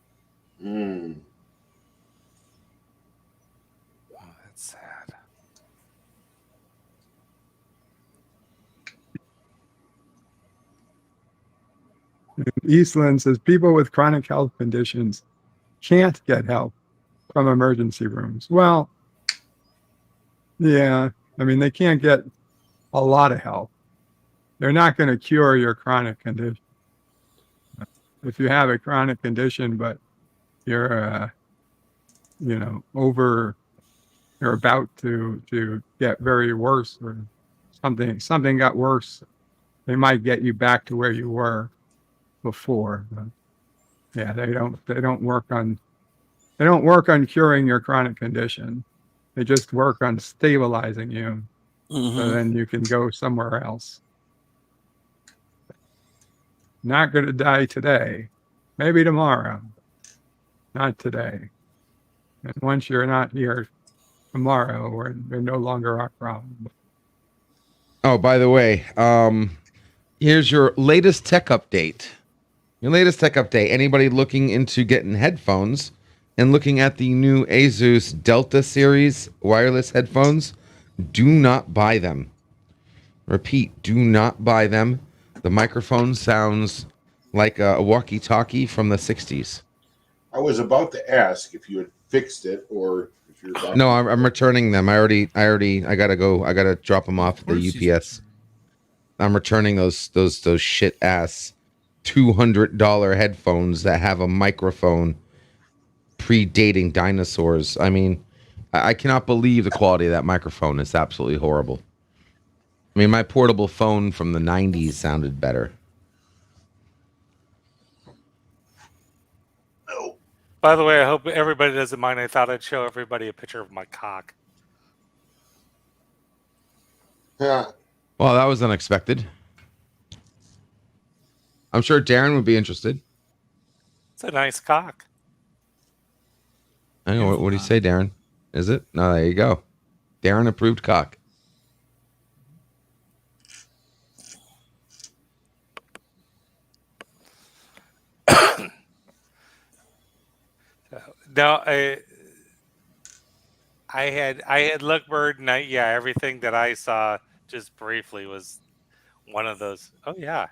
that's sad. Eastland says people with chronic health conditions can't get help from emergency rooms. Well, yeah, I mean, they can't get a lot of help. They're not going to cure your chronic condition. If you have a chronic condition, but you're, you're about to get very worse, or something got worse, they might get you back to where you were before. But yeah, they don't work on curing your chronic condition. They just work on stabilizing you, so then you can go somewhere else. Not going to die today, maybe tomorrow, not today. And once you're not here tomorrow, we're no longer our problem. Oh, by the way, here's your latest tech update. Anybody looking into getting headphones, and looking at the new Asus Delta series wireless headphones, do not buy them. Repeat, do not buy them. The microphone sounds like a walkie-talkie from the 60s. I was about to ask if you had fixed it or if you're about. No, I'm returning them. I gotta go. I gotta drop them off at the UPS. I'm returning those shit ass $200 headphones that have a microphone predating dinosaurs. I mean, I cannot believe the quality of that microphone. It's absolutely horrible. I mean, my portable phone from the 90s sounded better. By the way, I hope everybody doesn't mind. I thought I'd show everybody a picture of my cock. Yeah. Well, that was unexpected. I'm sure Darren would be interested. It's a nice cock. I know. What do you say, Darren? Is it? No, there you go. Darren approved cock. No, I had looked, Bird, and everything that I saw just briefly was one of those. Oh yeah,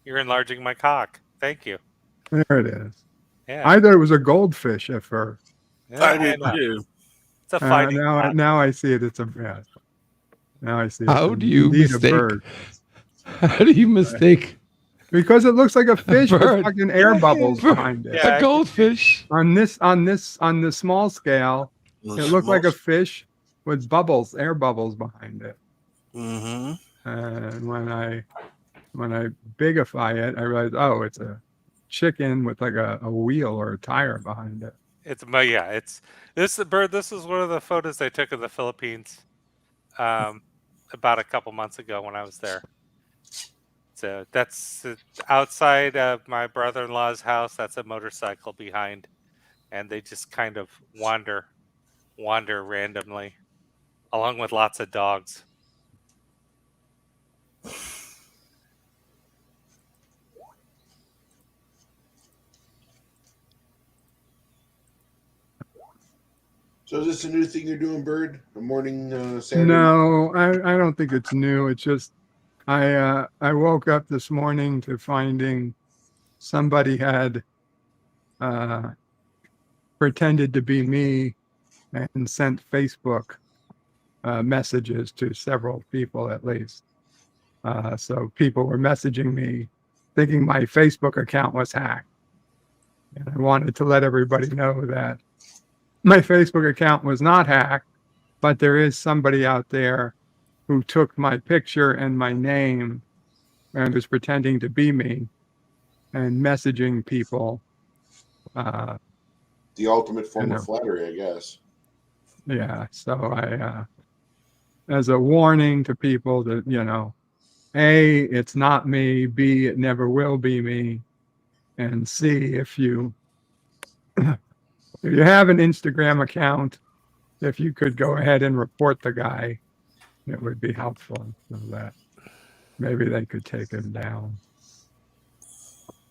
you're enlarging my cock. Thank you. There it is. Yeah. I thought it was a goldfish at first. Yeah, I did too. It's a fighting cock. Now I see it. It's a Now I see it. How do you Indeed mistake? a bird. How do you mistake? Because it looks like a fish with bird. fucking air bubbles behind it. A goldfish. On the small scale, it looked like a fish with bubbles, air bubbles behind it. Mm-hmm. And when I bigify it, I realize, oh, it's a chicken with like a wheel or a tire behind it. It's this Bird. This is one of the photos I took of the Philippines, about a couple months ago when I was there. So that's outside of my brother-in-law's house. That's a motorcycle behind, and they just kind of wander randomly, along with lots of dogs. So is this a new thing you're doing, Bird? A morning Saturday? No, I don't think it's new. It's just I woke up this morning to finding somebody had pretended to be me and sent Facebook messages to several people at least. So people were messaging me thinking my Facebook account was hacked. And I wanted to let everybody know that my Facebook account was not hacked, but there is somebody out there who took my picture and my name and was pretending to be me and messaging people. The ultimate form of flattery, I guess. Yeah. So I, as a warning to people that, A, it's not me, B, it never will be me, and C, if you have an Instagram account, if you could go ahead and report the guy, it would be helpful so that maybe they could take him down.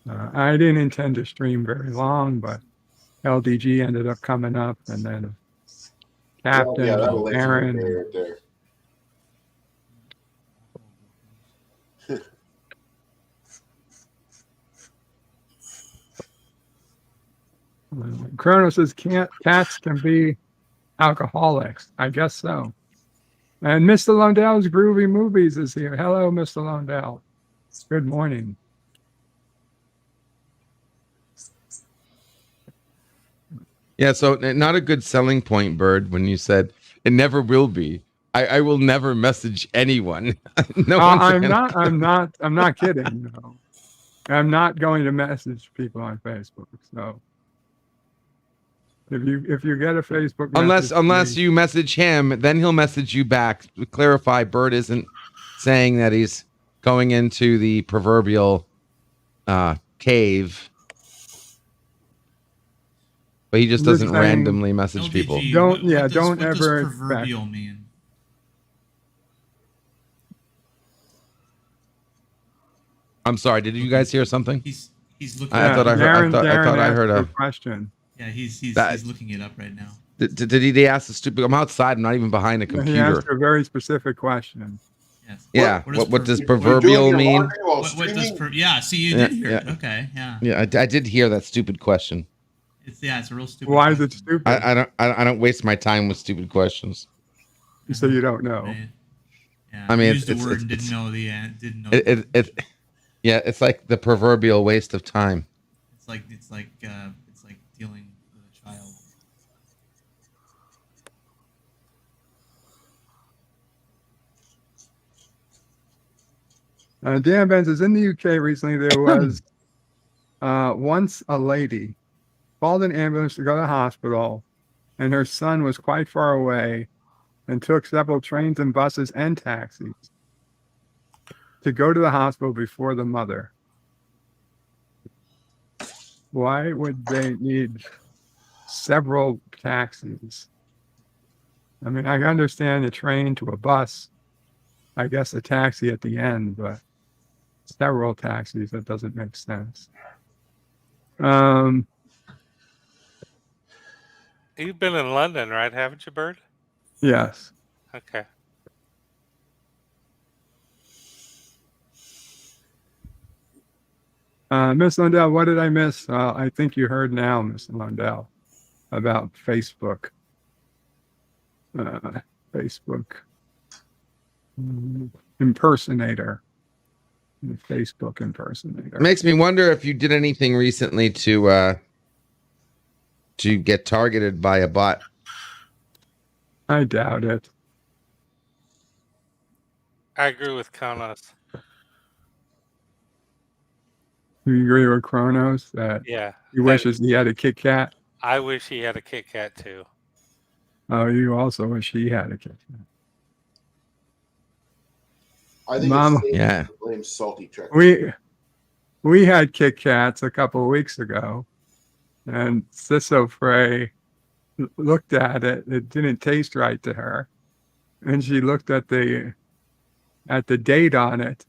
I didn't intend to stream very long, but LDG ended up coming up, and then Captain, that'll let you Aaron. know right there. Chrono says cats can be alcoholics. I guess so. And Mr. Lundell's Groovy Movies is here. Hello, Mr. Lundell. Good morning. Yeah, so not a good selling point, Bird, when you said it never will be. I will never message anyone. No, I'm not kidding. No. I'm not going to message people on Facebook. So if you get a Facebook unless you message him, then he'll message you back. To clarify, Bird isn't saying that he's going into the proverbial cave, but he just doesn't randomly message people. Don't what ever does proverbial mean? I'm sorry. Did you guys hear something? He's looking. I thought I heard a question. Yeah, he's looking it up right now. Did he ask the stupid? I'm outside. I'm not even behind a He computer. asked a very specific question. Yes. Yeah. What does You're proverbial doing your mean? laundry while What does streaming? yeah? See, you did hear it. Okay, yeah. Yeah, I did hear that stupid question. It's a real stupid. Why is question. it stupid? I don't waste my time with stupid questions. So you don't know. Right. Yeah. I mean, used the word and didn't know the didn't know. Yeah, it's like the proverbial waste of time. It's like dealing with a child. Dan Ben says, in the UK recently, there was once a lady called an ambulance to go to the hospital, and her son was quite far away and took several trains and buses and taxis to go to the hospital before the mother. Why would they need several taxis? I mean, I understand a train to a bus, I guess a taxi at the end, but several taxis, that doesn't make sense. You've been in London, right? Haven't you, Bird? Yes. Okay. Miss Lundell, what did I miss? I think you heard now, Miss Lundell, about Facebook. Facebook impersonator. Facebook impersonator. It makes me wonder if you did anything recently to get targeted by a bot. I doubt it. I agree with Konos. You agree with Kronos that he wishes he had a Kit Kat? I wish he had a Kit Kat too. Oh, you also wish he had a Kit Kat. I think Mama, it's safe to blame salty truck. We had Kit Kats a couple of weeks ago, and Sisso Frey looked at it. It didn't taste right to her, and she looked at the date on it.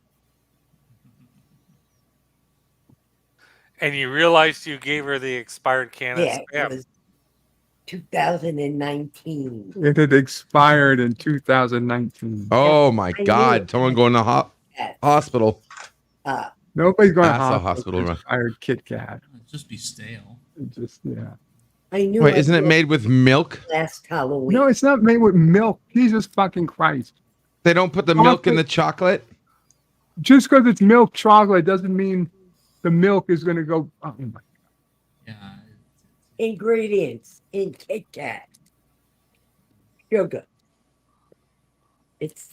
And you realized you gave her the expired can of It Spam. was 2019. It had expired in 2019. Oh my God! Someone going to hospital. Nobody's going to That's a hospital. hospital. Expired Kit Kat. It'd just be stale. Just I knew. Wait, isn't it made with milk? Last Halloween. No, it's not made with milk. Jesus fucking Christ! They don't put the milk in the chocolate. Just because it's milk chocolate doesn't mean the milk is going to go. Oh my. Ingredients in Kit Kat. Sugar. It's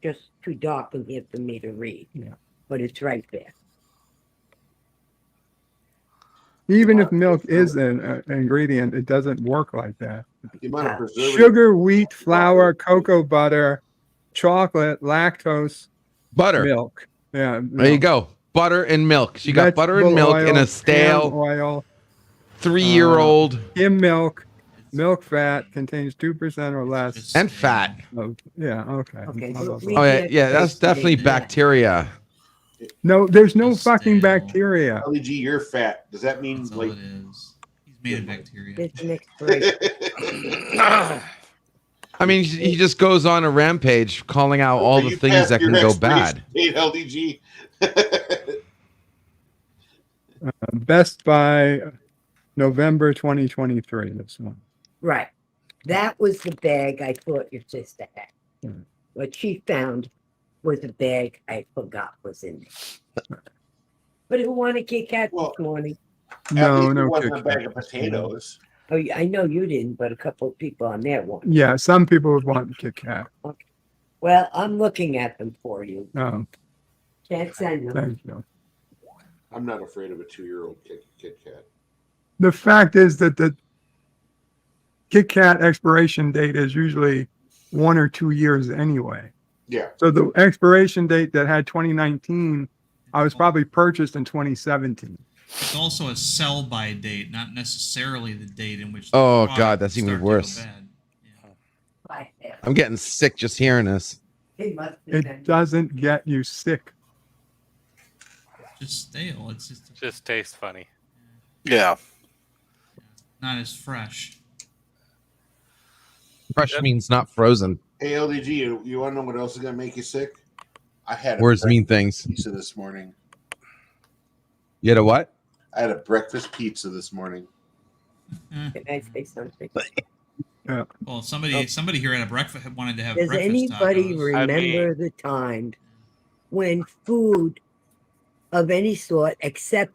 just too dark in here for me to read. Yeah. But it's right there. Even if milk is an ingredient, it doesn't work like that. The amount of preservative. Sugar, wheat, flour, cocoa butter, chocolate, lactose, butter, milk. Yeah. There you go. Butter and milk. She got butter and milk in a stale oil. 3-year-old. Skim milk. Milk fat contains 2% or less. And fat. Yeah, okay. Oh, yeah, that's definitely bacteria. No, there's no fucking bacteria. LEG, you're fat. Does that mean like it is? He's made of bacteria. It's an expiration. I mean, he just goes on a rampage calling out all the things that can go bad. LDG. Best by November 2023, this one. Right. That was the bag I thought your sister had. What she found was a bag I forgot was in there. But who wanted a Kit Kat this morning? No, it no wasn't a Kit bag Kat. of potatoes. Oh, I know you didn't, but a couple of people on there want. Yeah, some people would want Kit Kat. Okay. Well, I'm looking at them for you. Oh, Can't send them. thank you. I'm not afraid of a 2-year-old Kit Kat. The fact is that the Kit Kat expiration date is usually 1 or 2 years anyway. Yeah. So the expiration date that had 2019, I was probably purchased in 2017. It's also a sell-by date, not necessarily the date in which. The Oh product God, that's even started to go worse. bad. I'm getting sick just hearing this. It doesn't get you sick. Just stale. It's just tastes funny. Yeah. Not as fresh. Fresh means not frozen. Hey, LDG, you want to know what else is going to make you sick? I had Words mean things. pizza this morning. You had a what? I had a breakfast pizza this morning. Can I say something? Yeah. Well, somebody here at a breakfast wanted to have Does breakfast anybody tacos. remember the time when food of any sort except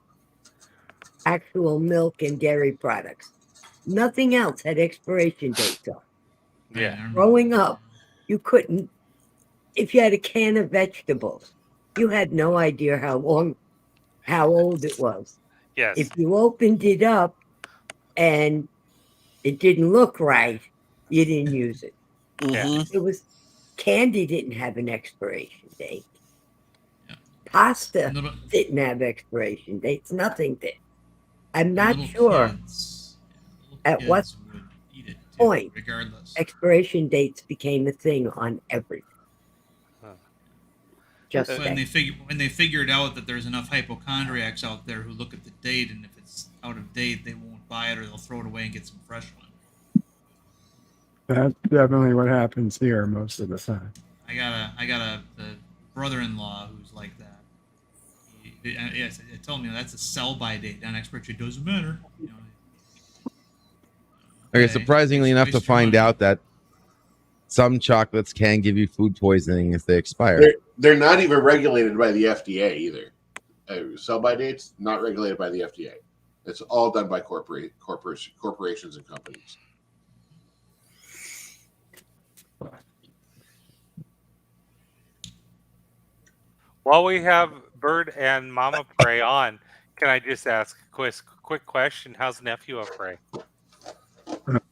actual milk and dairy products, nothing else had expiration dates on? Yeah. Growing up, you couldn't, if you had a can of vegetables, you had no idea how old it was. Yes. If you opened it up and it didn't look right, you didn't use it. Yeah. It was candy didn't have an expiration date. Pasta didn't have expiration dates. Nothing did. I'm not sure at what point regardless. expiration dates became a thing on everything. Just when they figured out that there's enough hypochondriacs out there who look at the date, and if it's out of date, they won't buy it or they'll throw it away and get some fresh one. That's definitely what happens here most of the time. I got a brother-in-law who's like that. Yes, I told him that's a sell-by date. On expiration date doesn't matter. Okay, surprisingly enough to find out that some chocolates can give you food poisoning if they expire. They're not even regulated by the FDA either. Sell-by dates not regulated by the FDA. It's all done by corporations and companies. While we have Bird and Mama Prey on, can I just ask a quick question? How's Nephew Prey?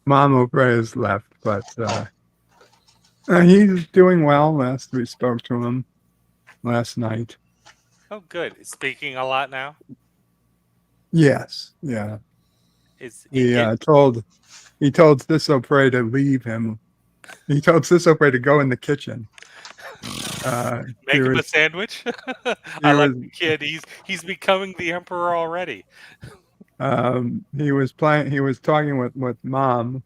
Mama Prey is left, but he's doing well. Last we spoke to him last night. Oh, good. Is speaking a lot now? Yes, yeah. He told Sisso Prey to leave him. He told Sisso Prey to go in the kitchen. Make him a sandwich. I like the kid. He's becoming the emperor already. He was talking with Mom,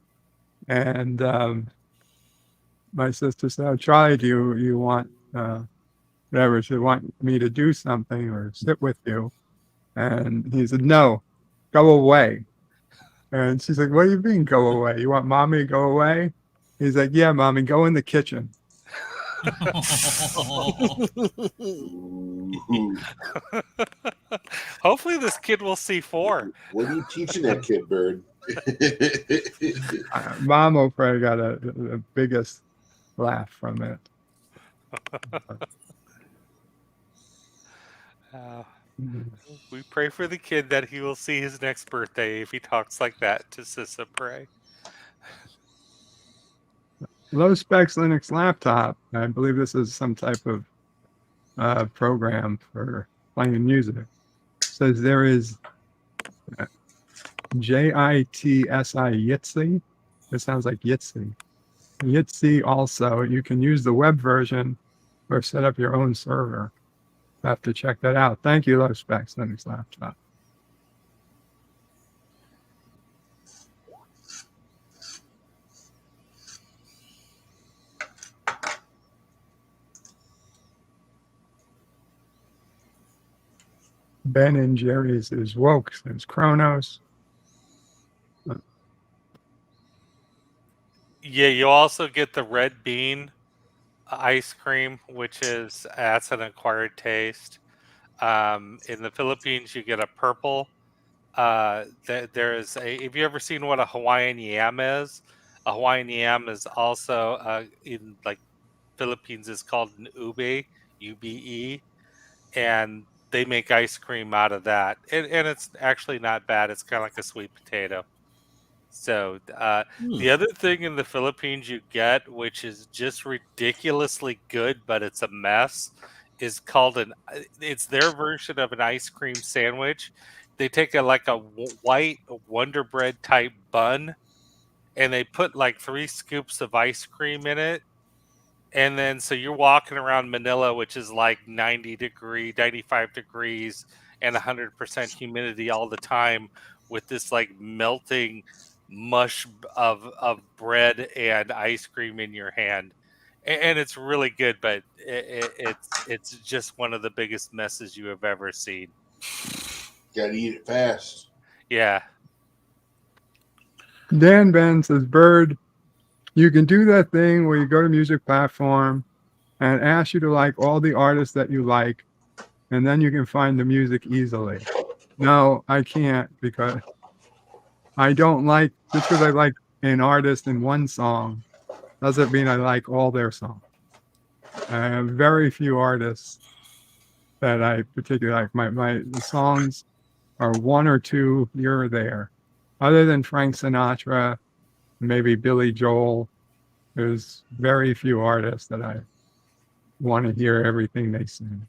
and my sister said, "Oh, Charlie, do you want whatever? She want me to do something or sit with you?" And he said, "No, go away." And she's like, "What do you mean, go away? You want Mommy to go away?" He's like, "Yeah, Mommy, go in the kitchen." Hopefully this kid will see 4. What are you teaching that kid, Bird? Mom O'Prey got the biggest laugh from it. We pray for the kid that he will see his next birthday if he talks like that to Sissa Prey. Low specs Linux laptop. I believe this is some type of program for playing music. Says there is JITSI Yitzy. It sounds like Yitzy. Yitzy also, you can use the web version or set up your own server. Have to check that out. Thank you, Low Specs Linux laptop. Ben and Jerry's is woke. There's Kronos. Yeah, you also get the red bean ice cream, which is that's an acquired taste. In the Philippines, you get a purple. There's a. Have you ever seen what a Hawaiian yam is? A Hawaiian yam is also in like Philippines is called an ube, UBE, and they make ice cream out of that, and it's actually not bad. It's kind of like a sweet potato. So the other thing in the Philippines you get, which is just ridiculously good, but it's a mess, is called it's their version of an ice cream sandwich. They take like a white Wonder Bread type bun, and they put like 3 scoops of ice cream in it. And then so you're walking around Manila, which is like 95 degrees, and 100% humidity all the time, with this like melting mush of bread and ice cream in your hand, and it's really good. But it's just one of the biggest messes you have ever seen. Gotta eat it fast. Yeah. Dan Ben says, Bird, you can do that thing where you go to music platform and it asks you to like all the artists that you like, and then you can find the music easily. No, I can't, because I don't like, just because I like an artist in one song doesn't mean I like all their songs. I have very few artists that I particularly like. The songs are one or two here or there. Other than Frank Sinatra, maybe Billy Joel, there's very few artists that I want to hear everything they sing.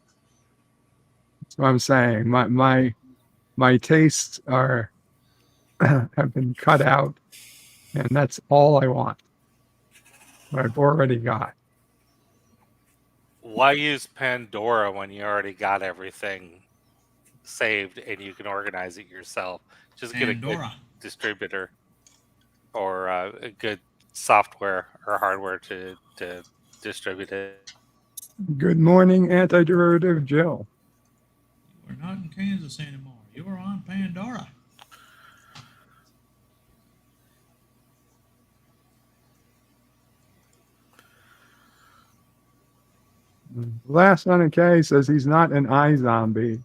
That's what I'm saying. My tastes are have been cut out, and that's all I want. What I've already got. Why use Pandora when you already got everything saved and you can organize it yourself? Just get a good Pandora. distributor or a good software or hardware to distribute it. Good morning, antiderivative Jill. We're not in Kansas anymore. You're on Pandora. Last on K says he's not an iZombie.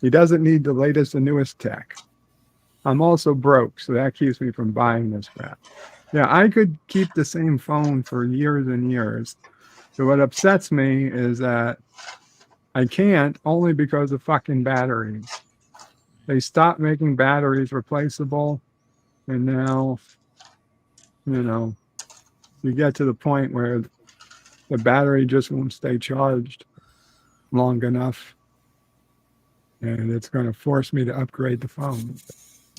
He doesn't need the latest and newest tech. I'm also broke, so that keeps me from buying this crap. Yeah, I could keep the same phone for years and years. So what upsets me is that I can't, only because of fucking batteries. They stopped making batteries replaceable, and now, you get to the point where the battery just won't stay charged long enough, and it's going to force me to upgrade the phone.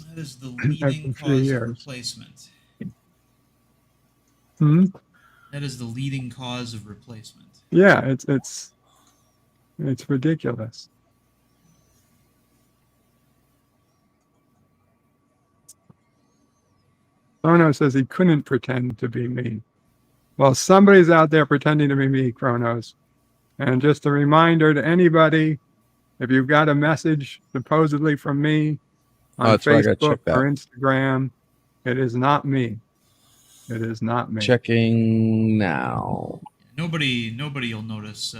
That is the leading cause of replacement. That is the leading cause of replacement. Yeah, it's ridiculous. Chrono says he couldn't pretend to be me. Well, somebody's out there pretending to be me, Chronos. And just a reminder to anybody, if you've got a message supposedly from me on Facebook or Instagram, it is not me. It is not me. Checking now. Nobody will notice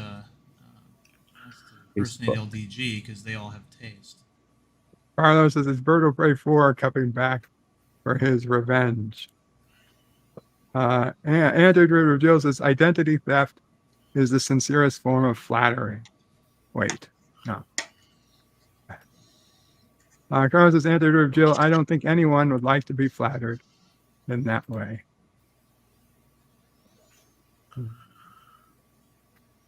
Impersonating LDG because they all have taste. Carlos says it's Birdo Prey 4 coming back for his revenge. Andrew reveals says identity theft is the sincerest form of flattery. Wait, no. Carlos says Andrew Jill, I don't think anyone would like to be flattered in that way.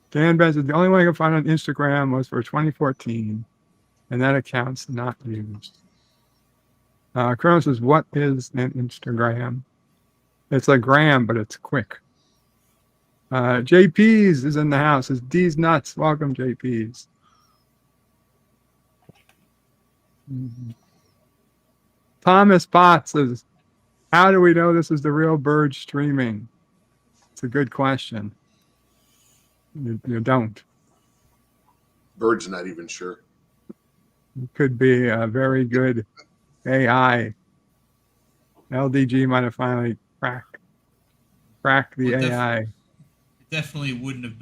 Dan Ben says the only one I could find on Instagram was for 2014, and that account's not used. Carlos says, what is an Instagram? It's a gram, but it's quick. JP's is in the house. It's D's Nuts. Welcome, JP's. Thomas Potts says, how do we know this is the real Bird streaming? It's a good question. You don't. Bird's not even sure. It could be a very good AI. LDG might have finally cracked the AI. It definitely wouldn't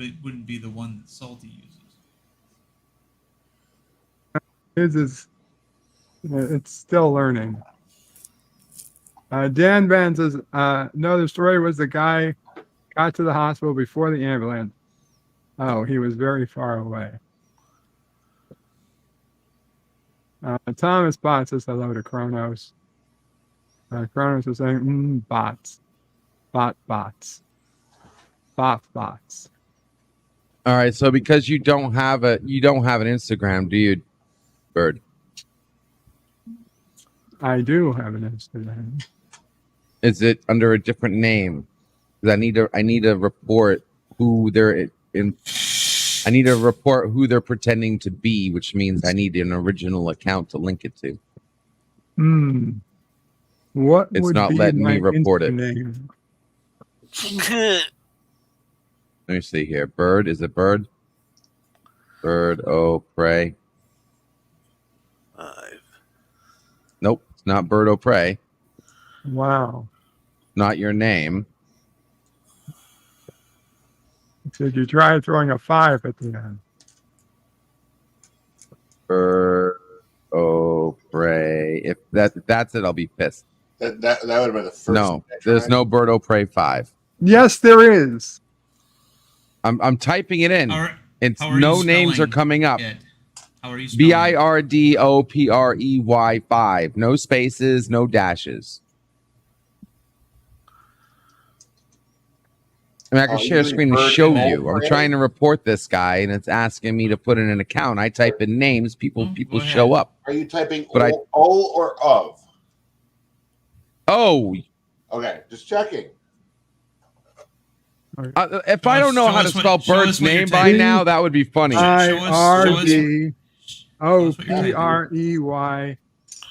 be the one that Salty uses. It's still learning. Dan Van says, no, the story was the guy got to the hospital before the ambulance. Oh, he was very far away. Thomas Bot says hello to Kronos. Kronos is saying, bots. Bots. Bots. All right, so because you don't have an Instagram, do you, Bird? I do have an Instagram. Is it under a different name? Because I need to report who they're in. I need to report who they're pretending to be, which means I need an original account to link it to. What It's would not be letting me my report it. name? Let me see here. Bird, is it bird? Bird, oh, prey. 5. Nope, it's not bird, oh, prey. Wow. Not your name. Did you try throwing a 5 at the end? Bird, oh, prey. If that's it, I'll be pissed. That would have been the first. No, there's no bird, oh, prey 5. Yes, there is. I'm typing it in. It's how are no you names are spelling coming up. it? How are you spelling BIRDOPREY 5. No spaces, no dashes. I mean, I can share a screen and show you. I'm trying to report this guy, and it's asking me to put in an account. I type in names, people show up. Are you typing But O or of? Oh, Okay, just checking. if I don't know how to spell Bird's name by now, that would be funny. IRDOPREY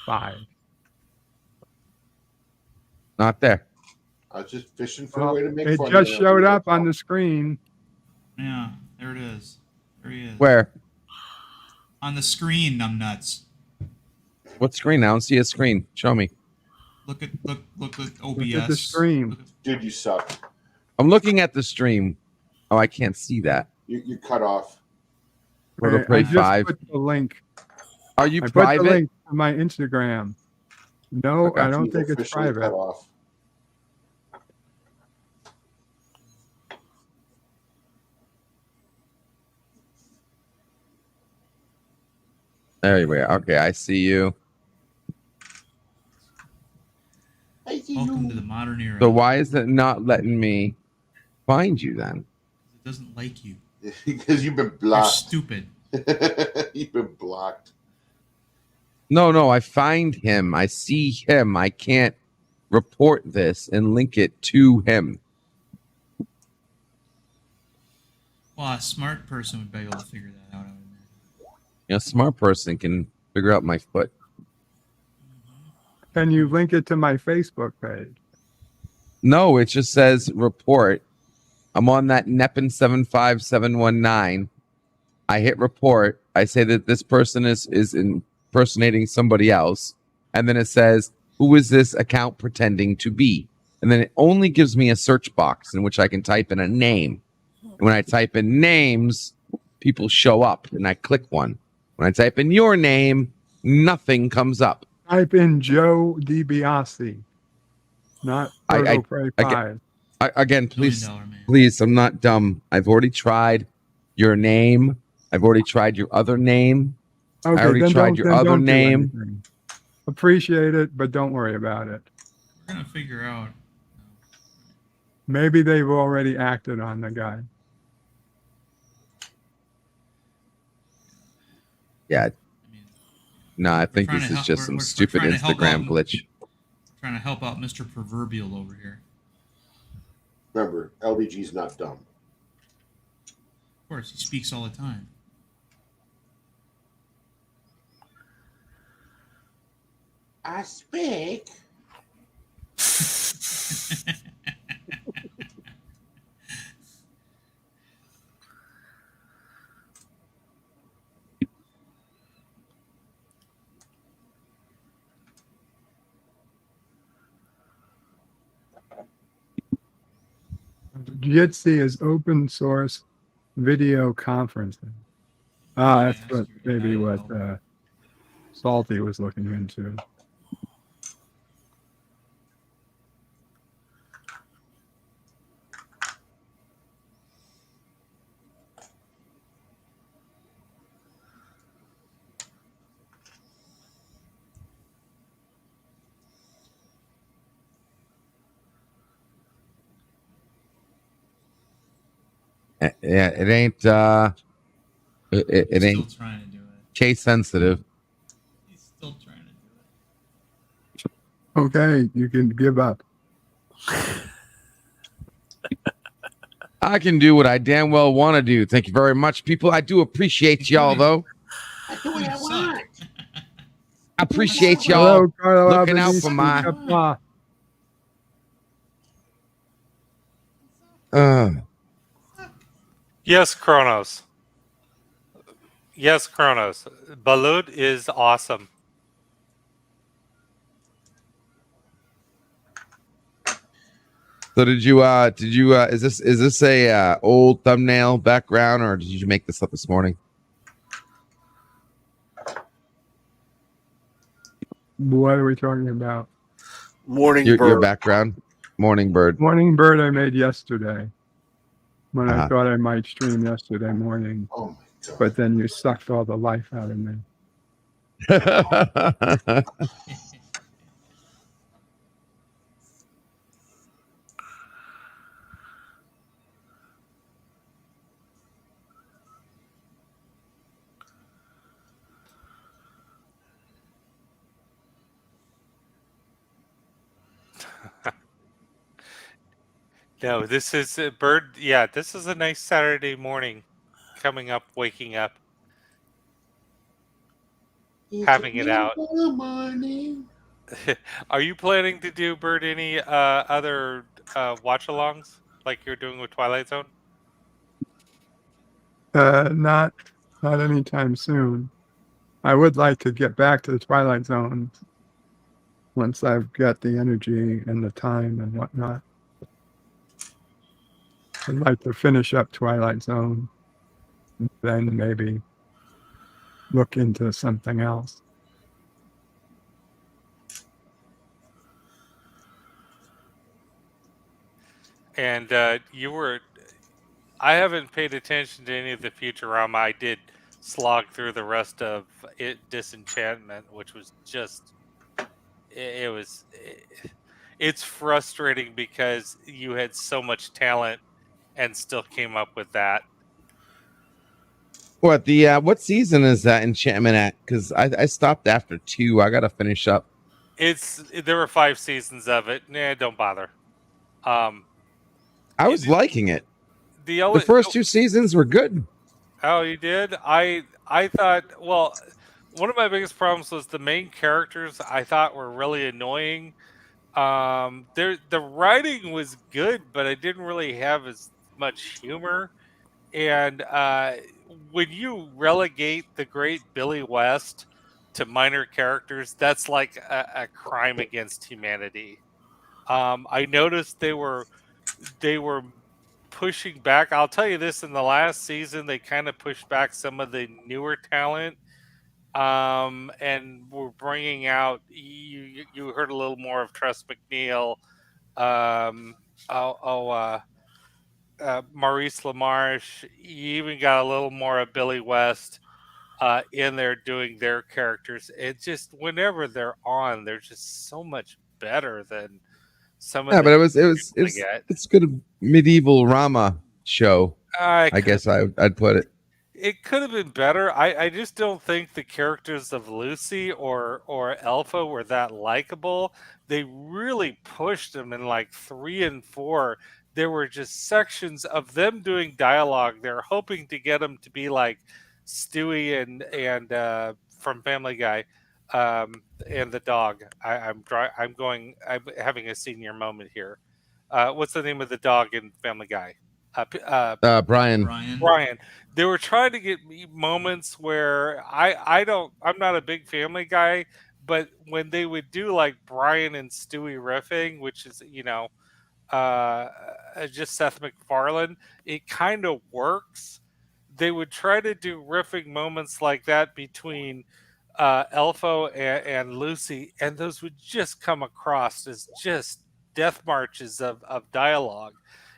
5. Not there. I was just fishing for a way to make It fun just of showed up on the screen. Yeah, there it is. There he is. Where? On the screen, numbnuts. What screen? I don't see a screen. Show me. Look at OBS. Look at the stream. Dude, you suck. I'm looking at the stream. Oh, I can't see that. You're cut off. Bird, oh, I prey just 5. put the link. Are you I put private? the link to my Instagram. No, Okay. I don't He's think it's officially private. cut off. There we are. Okay, I see you. Welcome to the modern era. So why is it not letting me find you then? It doesn't like you. Because you've been You're blocked. stupid. You've been blocked. No, I find him. I see him. I can't report this and link it to him. Well, a smart person would be able to figure that out. A smart person can figure out my foot. Can you link it to my Facebook page? No, it just says report. I'm on that Neppin 75719. I hit report. I say that this person is impersonating somebody else. And then it says, who is this account pretending to be? And then it only gives me a search box in which I can type in a name. And when I type in names, people show up and I click one. When I type in your name, nothing comes up. Type in Joe DiBiase, not Birdo Prey 5. Again, please, I'm not dumb. I've already tried your name. I've already tried your other name. Okay, I already tried your other name. Appreciate it, but don't worry about it. We're gonna figure out. Maybe they've already acted on the guy. Yeah. No, I think this is just some stupid Instagram glitch. Trying to help out Mr. Proverbial over here. Remember, LBG's not dumb. Of course, he speaks all the time. I speak. Jitsi is open source video conferencing. That's what maybe what Salty was looking into. Yeah, it ain't it ain't Still trying to do it. case sensitive. He's still trying to do it. Okay, you can give up. I can do what I damn well want to do. Thank you very much, people. I do appreciate y'all, though. I do what I want. appreciate y'all Hello, Carlo looking out Albanese for from my. Kapla. Yes, Kronos. Yes, Kronos. Balut is awesome. So did you is this a old thumbnail background, or did you make this up this morning? What are we talking about? Your background, Morning Bird. Morning Bird I made yesterday when I Uh-huh. thought I might stream yesterday morning. Oh my God. But then you sucked all the life out of me. No, this is a bird. Yeah, this is a nice Saturday morning. Coming up, waking up, having it out. Morning. Are you planning to do, Bird, any other watch-alongs like you're doing with Twilight Zone? Not anytime soon. I would like to get back to the Twilight Zone once I've got the energy and the time and whatnot. I'd like to finish up Twilight Zone, and then maybe look into something else. And I haven't paid attention to any of the Futurama. I did slog through the rest of it, Disenchantment, which was just, it's frustrating because you had so much talent and still came up with that. What what season is that Enchantment at? Because I stopped after 2. I gotta finish up. There were 5 seasons of it. Nah, don't bother. I was liking it. The first 2 seasons were good. Oh, you did? I thought, well, one of my biggest problems was the main characters I thought were really annoying. The writing was good, but I didn't really have as much humor. And when you relegate the great Billy West to minor characters, that's like a crime against humanity. I noticed they were pushing back. I'll tell you this: in the last season, they kind of pushed back some of the newer talent, and we're bringing out. You heard a little more of Tress McNeil. Um, Maurice LaMarche. You even got a little more of Billy West in there doing their characters. It just whenever they're on, they're just so much better than some of Yeah, the. but it's good medieval Rama show. I guess I'd put it. It could have been better. I just don't think the characters of Lucy or Elpha were that likable. They really pushed them in like 3 and 4. There were just sections of them doing dialogue. They're hoping to get them to be like Stewie and from Family Guy, and the dog. I'm having a senior moment here. What's the name of the dog in Family Guy? Brian. Brian. They were trying to get me moments where I'm not a big Family Guy, but when they would do like Brian and Stewie riffing, which is just Seth MacFarlane, it kind of works. They would try to do riffing moments like that between Elfo and Lucy, and those would just come across as just death marches of dialogue.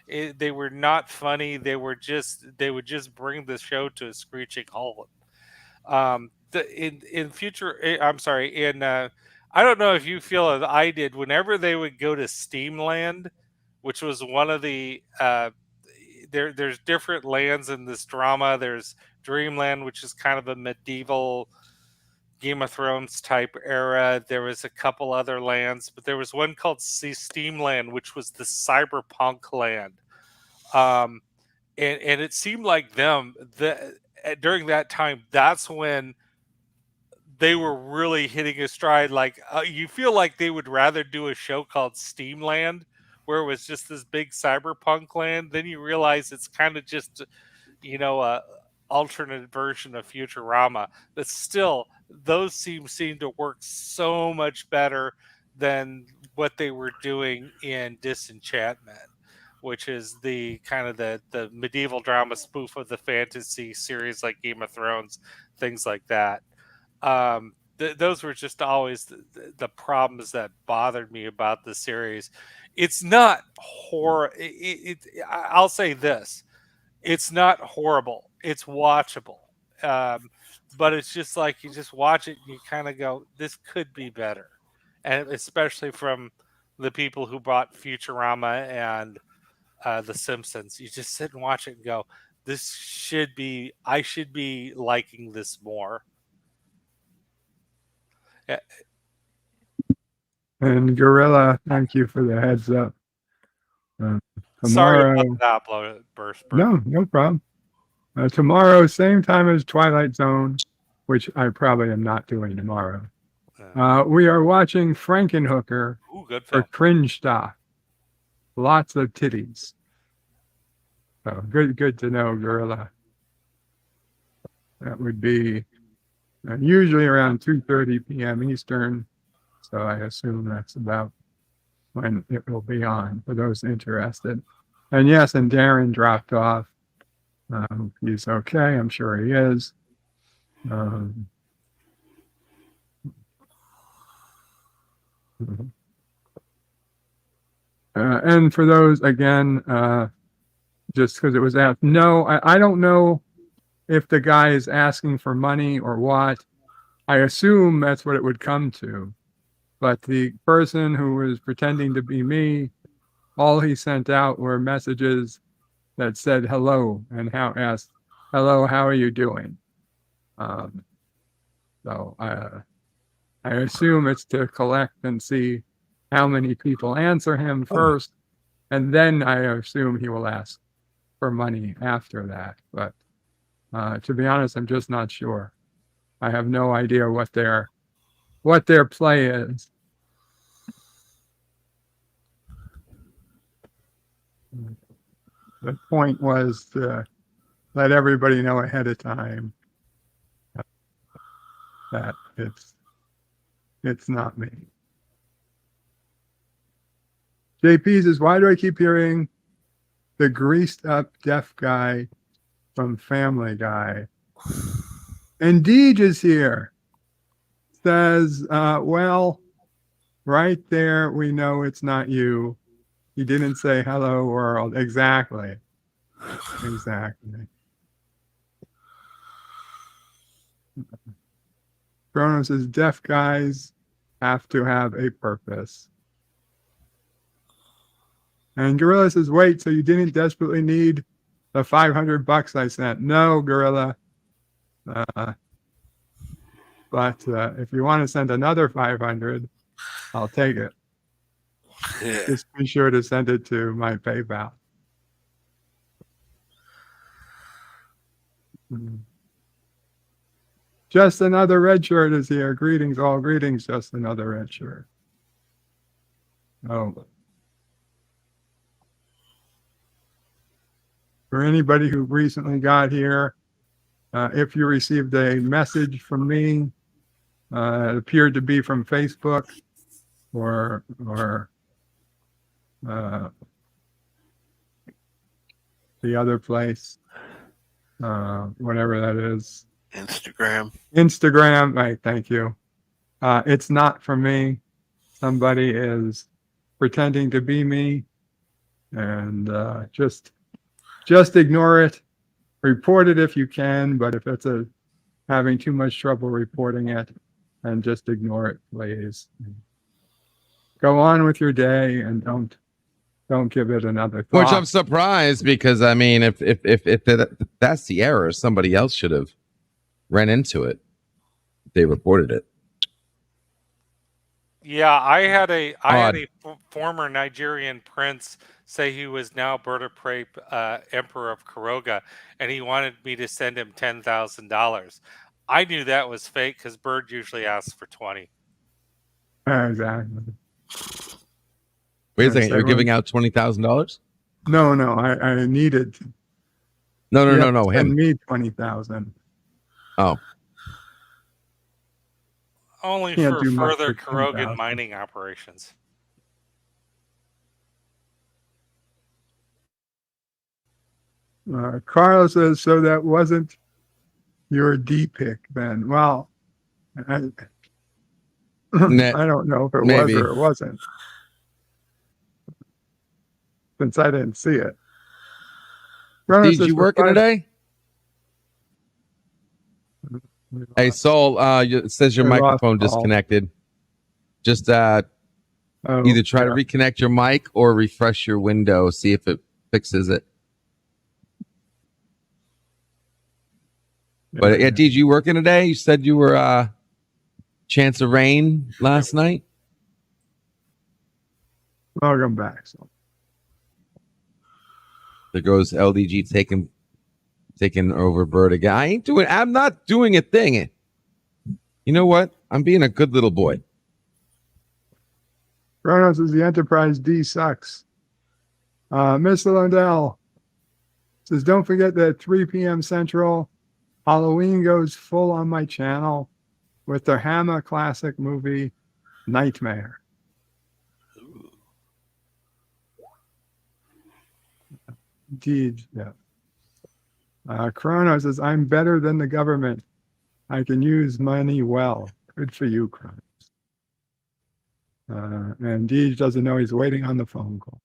They were not funny. They would just bring the show to a screeching halt. In future, I'm sorry. I don't know if you feel as I did. Whenever they would go to Steamland, which was one of the there's different lands in this drama. There's Dreamland, which is kind of a medieval Game of Thrones type era. There was a couple other lands, but there was one called Steamland, which was the cyberpunk land. And it seemed like during that time, that's when they were really hitting a stride. Like you feel like they would rather do a show called Steamland, where it was just this big cyberpunk land. Then you realize it's kind of just, a alternate version of Futurama. But still, those seem to work so much better than what they were doing in Disenchantment, which is the kind of the medieval drama spoof of the fantasy series like Game of Thrones, things like that. Those were just always the problems that bothered me about the series. It's not horror. I'll say this: it's not horrible. It's watchable, but it's just like you just watch it and you kind of go, "This could be better," and especially from the people who brought Futurama and The Simpsons. You just sit and watch it and go, "This should be. I should be liking this more." And Gorilla, thank you for the heads up. Sorry Tomorrow, about that burst. no problem. Tomorrow, same time as Twilight Zone, which I probably am not doing tomorrow. We are watching Frankenhooker Good for film. cringe stuff. Lots of titties. So good to know, Gorilla. That would be usually around 2:30 p.m. Eastern. So I assume that's about when it will be on for those interested. And yes, and Darren dropped off. He's okay. I'm sure he is. And for those, again, just because it was asked, no, I don't know if the guy is asking for money or what. I assume that's what it would come to. But the person who was pretending to be me, all he sent out were messages that said hello and asked, hello, how are you doing? So I assume it's to collect and see how many people answer him first, and then I assume he will ask for money after that. But to be honest, I'm just not sure. I have no idea what their play is. The point was to let everybody know ahead of time that it's not me. JP says, why do I keep hearing the greased up deaf guy from Family Guy? And Deej is here. Says, well, right there, we know it's not you. He didn't say hello world. Exactly. Chrono says, deaf guys have to have a purpose. And Gorilla says, wait, so you didn't desperately need the $500 I sent? No, Gorilla. But if you want to send another 500, I'll take it. Yeah. Just be sure to send it to my PayPal. Just another red shirt is here. Greetings, all greetings. Just another red shirt. Oh. For anybody who recently got here, if you received a message from me, it appeared to be from Facebook or the other place, whatever that is. Instagram, right, thank you. It's not from me. Somebody is pretending to be me, and just ignore it. Report it if you can, but if it's having too much trouble reporting it, then just ignore it, please. Go on with your day and don't give it another thought. Which I'm surprised, because I mean, if that's the error, somebody else should have ran into it. They reported it. Yeah, I had a former Nigerian prince say he was now Bird of Prey Emperor of Kuroga, and he wanted me to send him $10,000. I knew that was fake because Bird usually asks for 20. Exactly. Wait a Yes, second. they You're giving were- out $20,000? No, I needed. No, You no, have no, to no. send Him. me 20,000. Oh, Only Can't for do much further for Kurogan 10,000. mining operations. Carlos says, so that wasn't your D pick then. Well, I, I don't know if it was maybe. or it wasn't, since I didn't see it. Carlos Did says you for working five- today? Hey, Soul, it says your I lost microphone Paul. disconnected. Just Oh, either try to yeah. reconnect your mic or refresh your window, see if it fixes it. But yeah, did you working today? You said you were chance of rain last night. Welcome back. So. There goes LDG taking over Bird again. I'm not doing a thing. You know what? I'm being a good little boy. Kronos says the Enterprise D sucks. Mr. Lundell says, don't forget that 3 p.m. Central, Halloween goes full on my channel with the Hammer classic movie, Nightmare. Indeed, yeah. Kronos says, I'm better than the government. I can use money well. Good for you, Kronos. And Deej doesn't know he's waiting on the phone call.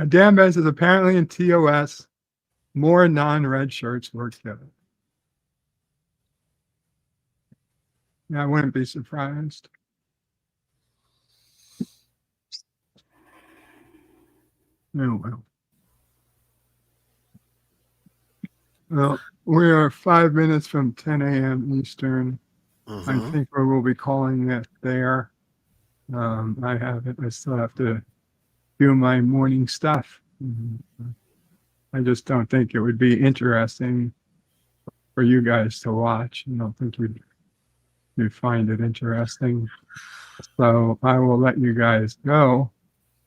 Dan Ben says, apparently in TOS, more non-red shirts work together. Yeah, I wouldn't be surprised. Oh, well. Well, we are 5 minutes from 10 a.m. Eastern. I think we will be calling it there. I still have to do my morning stuff. I just don't think it would be interesting for you guys to watch. I don't think you'd find it interesting. So I will let you guys go.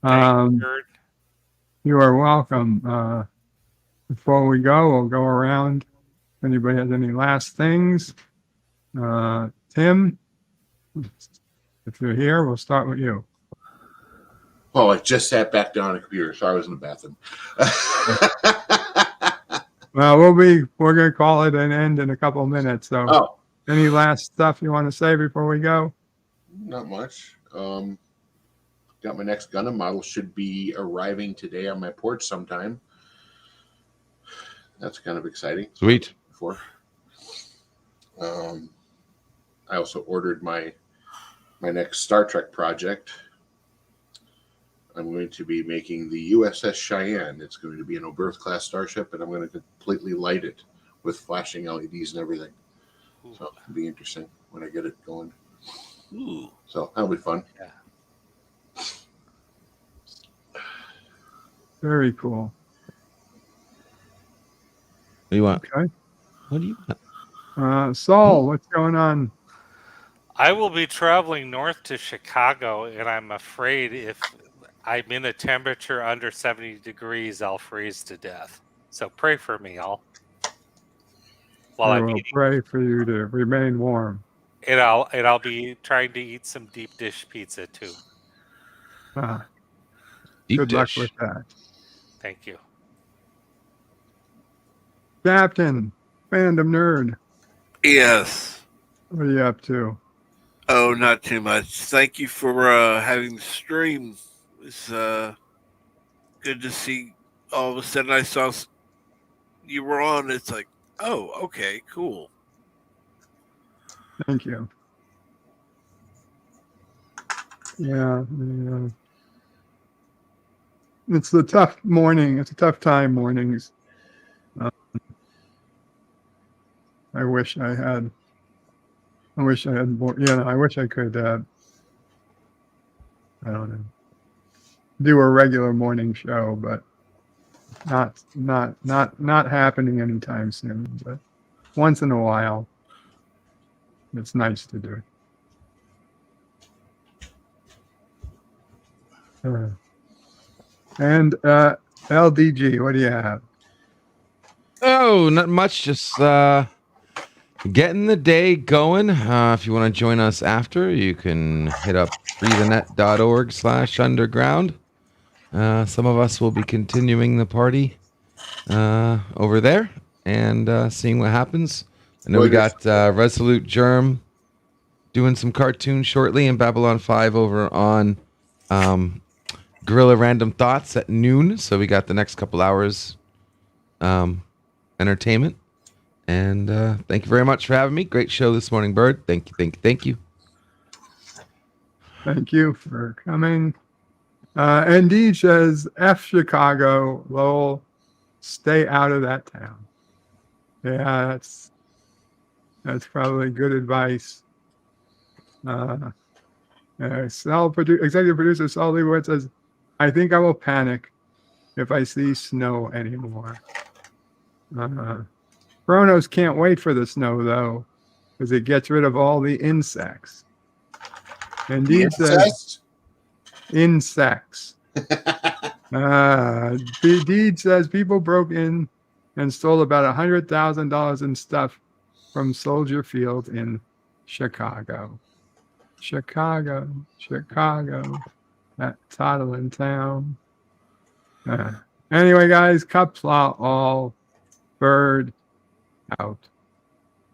You are welcome. Before we go, we'll go around. If anybody has any last things, Tim, if you're here, we'll start with you. Oh, I just sat back down on the computer, so I was in the bathroom. Well, we're going to call it an end in a couple of minutes. So, any last stuff you want to say before we go? Not much. Got my next Gundam model, should be arriving today on my porch sometime. That's kind of exciting. Sweet. I also ordered my next Star Trek project. I'm going to be making the USS Cheyenne. It's going to be an Oberth class starship, and I'm going to completely light it with flashing LEDs and everything. So it'll be interesting when I get it going. So that'll be fun. Yeah. Very cool. What do you want? Okay. What do you want? Saul, what's going on? I will be traveling north to Chicago, and I'm afraid if I'm in a temperature under 70 degrees, I'll freeze to death. So pray for me, all. While I I'm will eating, pray for you to remain warm. and I'll be trying to eat some deep dish pizza too. Good luck with that. Thank you. Captain, fandom nerd. Yes. What are you up to? Oh, not too much. Thank you for having the stream. It's good to see. All of a sudden, I saw you were on. It's like, oh, okay, cool. Thank you. Yeah. It's a tough morning. It's a tough time mornings. I wish I had more, I wish I could, I don't know, do a regular morning show, but not happening anytime soon, but once in a while, it's nice to do. And LDG, what do you have? Oh, not much. Just getting the day going. If you want to join us after, you can hit up freethenet.org/underground. Some of us will be continuing the party over there and seeing what happens. I know we got Resolute Germ doing some cartoons shortly, and Babylon 5 over on Gorilla Random Thoughts at noon. So we got the next couple hours entertainment. And thank you very much for having me. Great show this morning, Bird. Thank you. Thank you for coming. And D says, F Chicago, Lowell, stay out of that town. Yeah, that's probably good advice. Executive producer Saul Leibowitz says, I think I will panic if I see snow anymore. Chronos can't wait for the snow, though, because it gets rid of all the insects. And Deed says, insects. Deed says people broke in and stole about $100,000 in stuff from Soldier Field in Chicago. Chicago, that toddling town. Anyway, guys, Cups all Bird out.